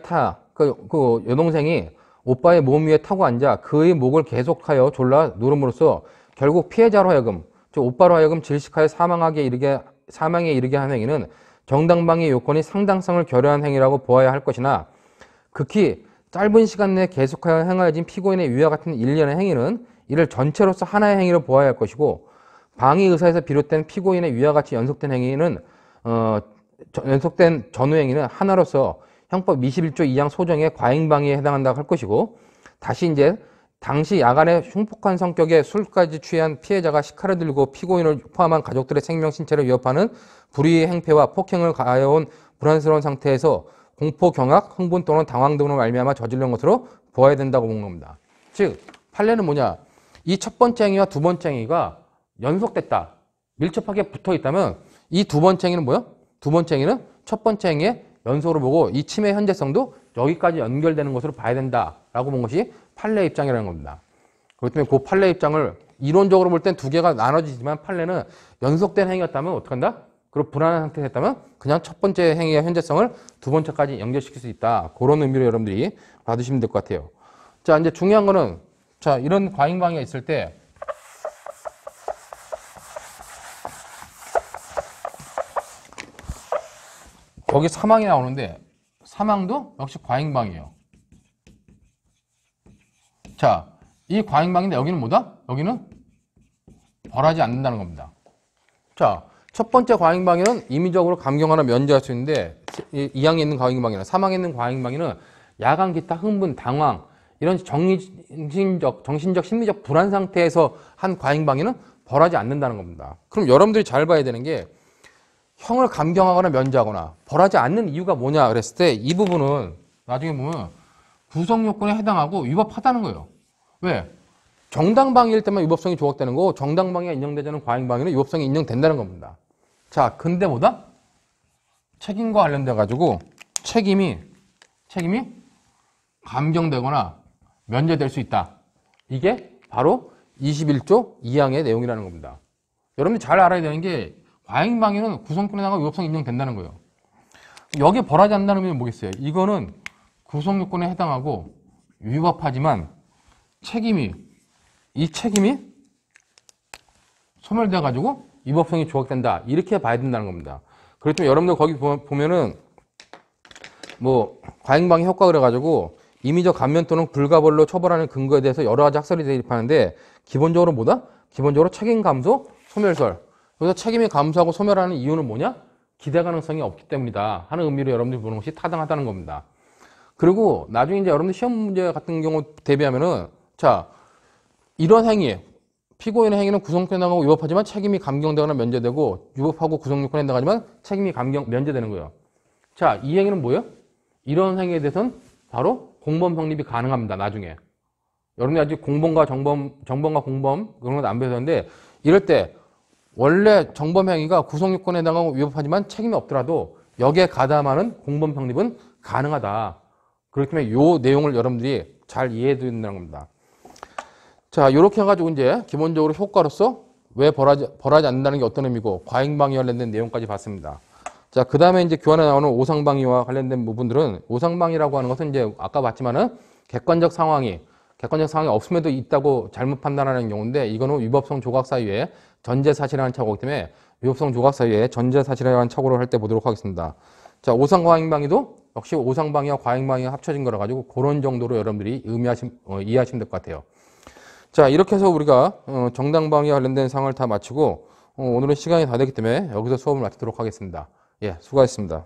그 여동생이 오빠의 몸 위에 타고 앉아 그의 목을 계속하여 졸라 누름으로써 결국 피해자로 하여금, 즉 오빠로 하여금 질식하여 사망에 이르게 한 행위는 정당방위 요건이 상당성을 결여한 행위라고 보아야 할 것이나, 극히 짧은 시간 내에 계속하여 행하여진 피고인의 위와 같은 일련의 행위는 이를 전체로서 하나의 행위로 보아야 할 것이고, 방위 의사에서 비롯된 피고인의 위와 같이 연속된 행위는 연속된 전후 행위는 하나로서 형법 21조 2항 소정의 과잉방위에 해당한다고 할 것이고, 다시 이제 당시 야간에 흉폭한 성격의 술까지 취한 피해자가 식칼을 들고 피고인을 포함한 가족들의 생명 신체를 위협하는 불의의 행패와 폭행을 가해온 불안스러운 상태에서 공포, 경악, 흥분 또는 당황 등으로 말미암아 저지른 것으로 보아야 된다고 보는 겁니다. 즉 판례는 뭐냐? 이 첫 번째 행위와 두 번째 행위가 연속됐다, 밀접하게 붙어 있다면 이 두 번째 행위는 뭐야? 두 번째 행위는 첫 번째 행위의 연속으로 보고 이 침해 현재성도 여기까지 연결되는 것으로 봐야 된다라고 본 것이 판례 입장이라는 겁니다. 그렇기 때문에 그 판례 입장을 이론적으로 볼 땐 두 개가 나눠지지만 판례는 연속된 행위였다면 어떻게 한다? 그리고 불안한 상태에 했다면 그냥 첫 번째 행위의 현재성을 두 번째까지 연결시킬 수 있다. 그런 의미로 여러분들이 받으시면 될 것 같아요. 자, 이제 중요한 거는, 자, 이런 과잉방위가 있을 때 거기 사망이 나오는데 사망도 역시 과잉방위예요. 자, 이 과잉방위인데 여기는 뭐다? 여기는 벌하지 않는다는 겁니다. 자, 첫 번째 과잉방위는 임의적으로 감경하나 면제할 수 있는데, 이항에 있는 과잉방위나 사망에 있는 과잉방위는 야간 기타 흥분, 당황 이런 정신적, 심리적 불안 상태에서 한 과잉방위는 벌하지 않는다는 겁니다. 그럼 여러분들이 잘 봐야 되는 게, 형을 감경하거나 면제하거나 벌하지 않는 이유가 뭐냐 그랬을 때 이 부분은 나중에 보면 구성 요건에 해당하고 위법하다는 거예요. 왜? 정당방위일 때만 위법성이 조각되는 거고, 정당방위가 인정되지 않은 과잉방위는 위법성이 인정된다는 겁니다. 자, 근데 뭐다? 책임과 관련돼 가지고 책임이 감경되거나 면제될 수 있다. 이게 바로 21조 2항의 내용이라는 겁니다. 여러분이 잘 알아야 되는 게, 과잉방위는 구성권에 해당하고 위법성이 인정된다는 거예요. 여기에 벌하지 않는다는 의미는 뭐겠어요? 이거는 구성요건에 해당하고 위법하지만 이 책임이 소멸돼 가지고 위법성이 조각된다, 이렇게 봐야 된다는 겁니다. 그렇기 때문에 여러분들 거기 보면은 뭐 과잉방위 효과 그래 가지고 임의적 감면 또는 불가벌로 처벌하는 근거에 대해서 여러 가지 학설이 대립하는데, 기본적으로 뭐다? 기본적으로 책임 감소, 소멸설. 여기서 책임이 감소하고 소멸하는 이유는 뭐냐? 기대 가능성이 없기 때문이다 하는 의미로 여러분들이 보는 것이 타당하다는 겁니다. 그리고 나중에 이제 여러분들 시험 문제 같은 경우 대비하면은, 자, 이런 행위, 피고인의 행위는 구성권에 해당하고 위법하지만 책임이 감경되거나 면제되고, 위법하고 구성요건에 해당하지만 책임이 면제되는 거예요. 자, 이 행위는 뭐예요? 이런 행위에 대해서는 바로 공범 성립이 가능합니다. 나중에 여러분이 아직 공범과 정범과 공범 그런 건 안 배웠는데, 이럴 때 원래 정범 행위가 구성요건에 해당하고 위법하지만 책임이 없더라도 여기에 가담하는 공범 성립은 가능하다. 그렇기 때문에 요 내용을 여러분들이 잘 이해해야 된다는 겁니다. 자, 이렇게 해가지고 이제 기본적으로 효과로서 왜 벌하지 않는다는 게 어떤 의미고 과잉방위와 관련된 내용까지 봤습니다. 자, 그 다음에 이제 교환에 나오는 오상방위와 관련된 부분들은 오상방위라고 하는 것은 이제 아까 봤지만은 객관적 상황이 없음에도 있다고 잘못 판단하는 경우인데 이거는 위법성 조각 사유에 전제 사실이라는 착오이기 때문에 위법성 조각 사유에 전제 사실이라는 착오를 할 때 보도록 하겠습니다. 자, 오상과잉방위도 역시 오상방위와 과잉방위가 합쳐진 거라 가지고 그런 정도로 여러분들이 이해하시면 될 것 같아요. 자, 이렇게 해서 우리가 정당방위와 관련된 사항을 다 마치고 오늘은 시간이 다 됐기 때문에 여기서 수업을 마치도록 하겠습니다. 예, 수고하셨습니다.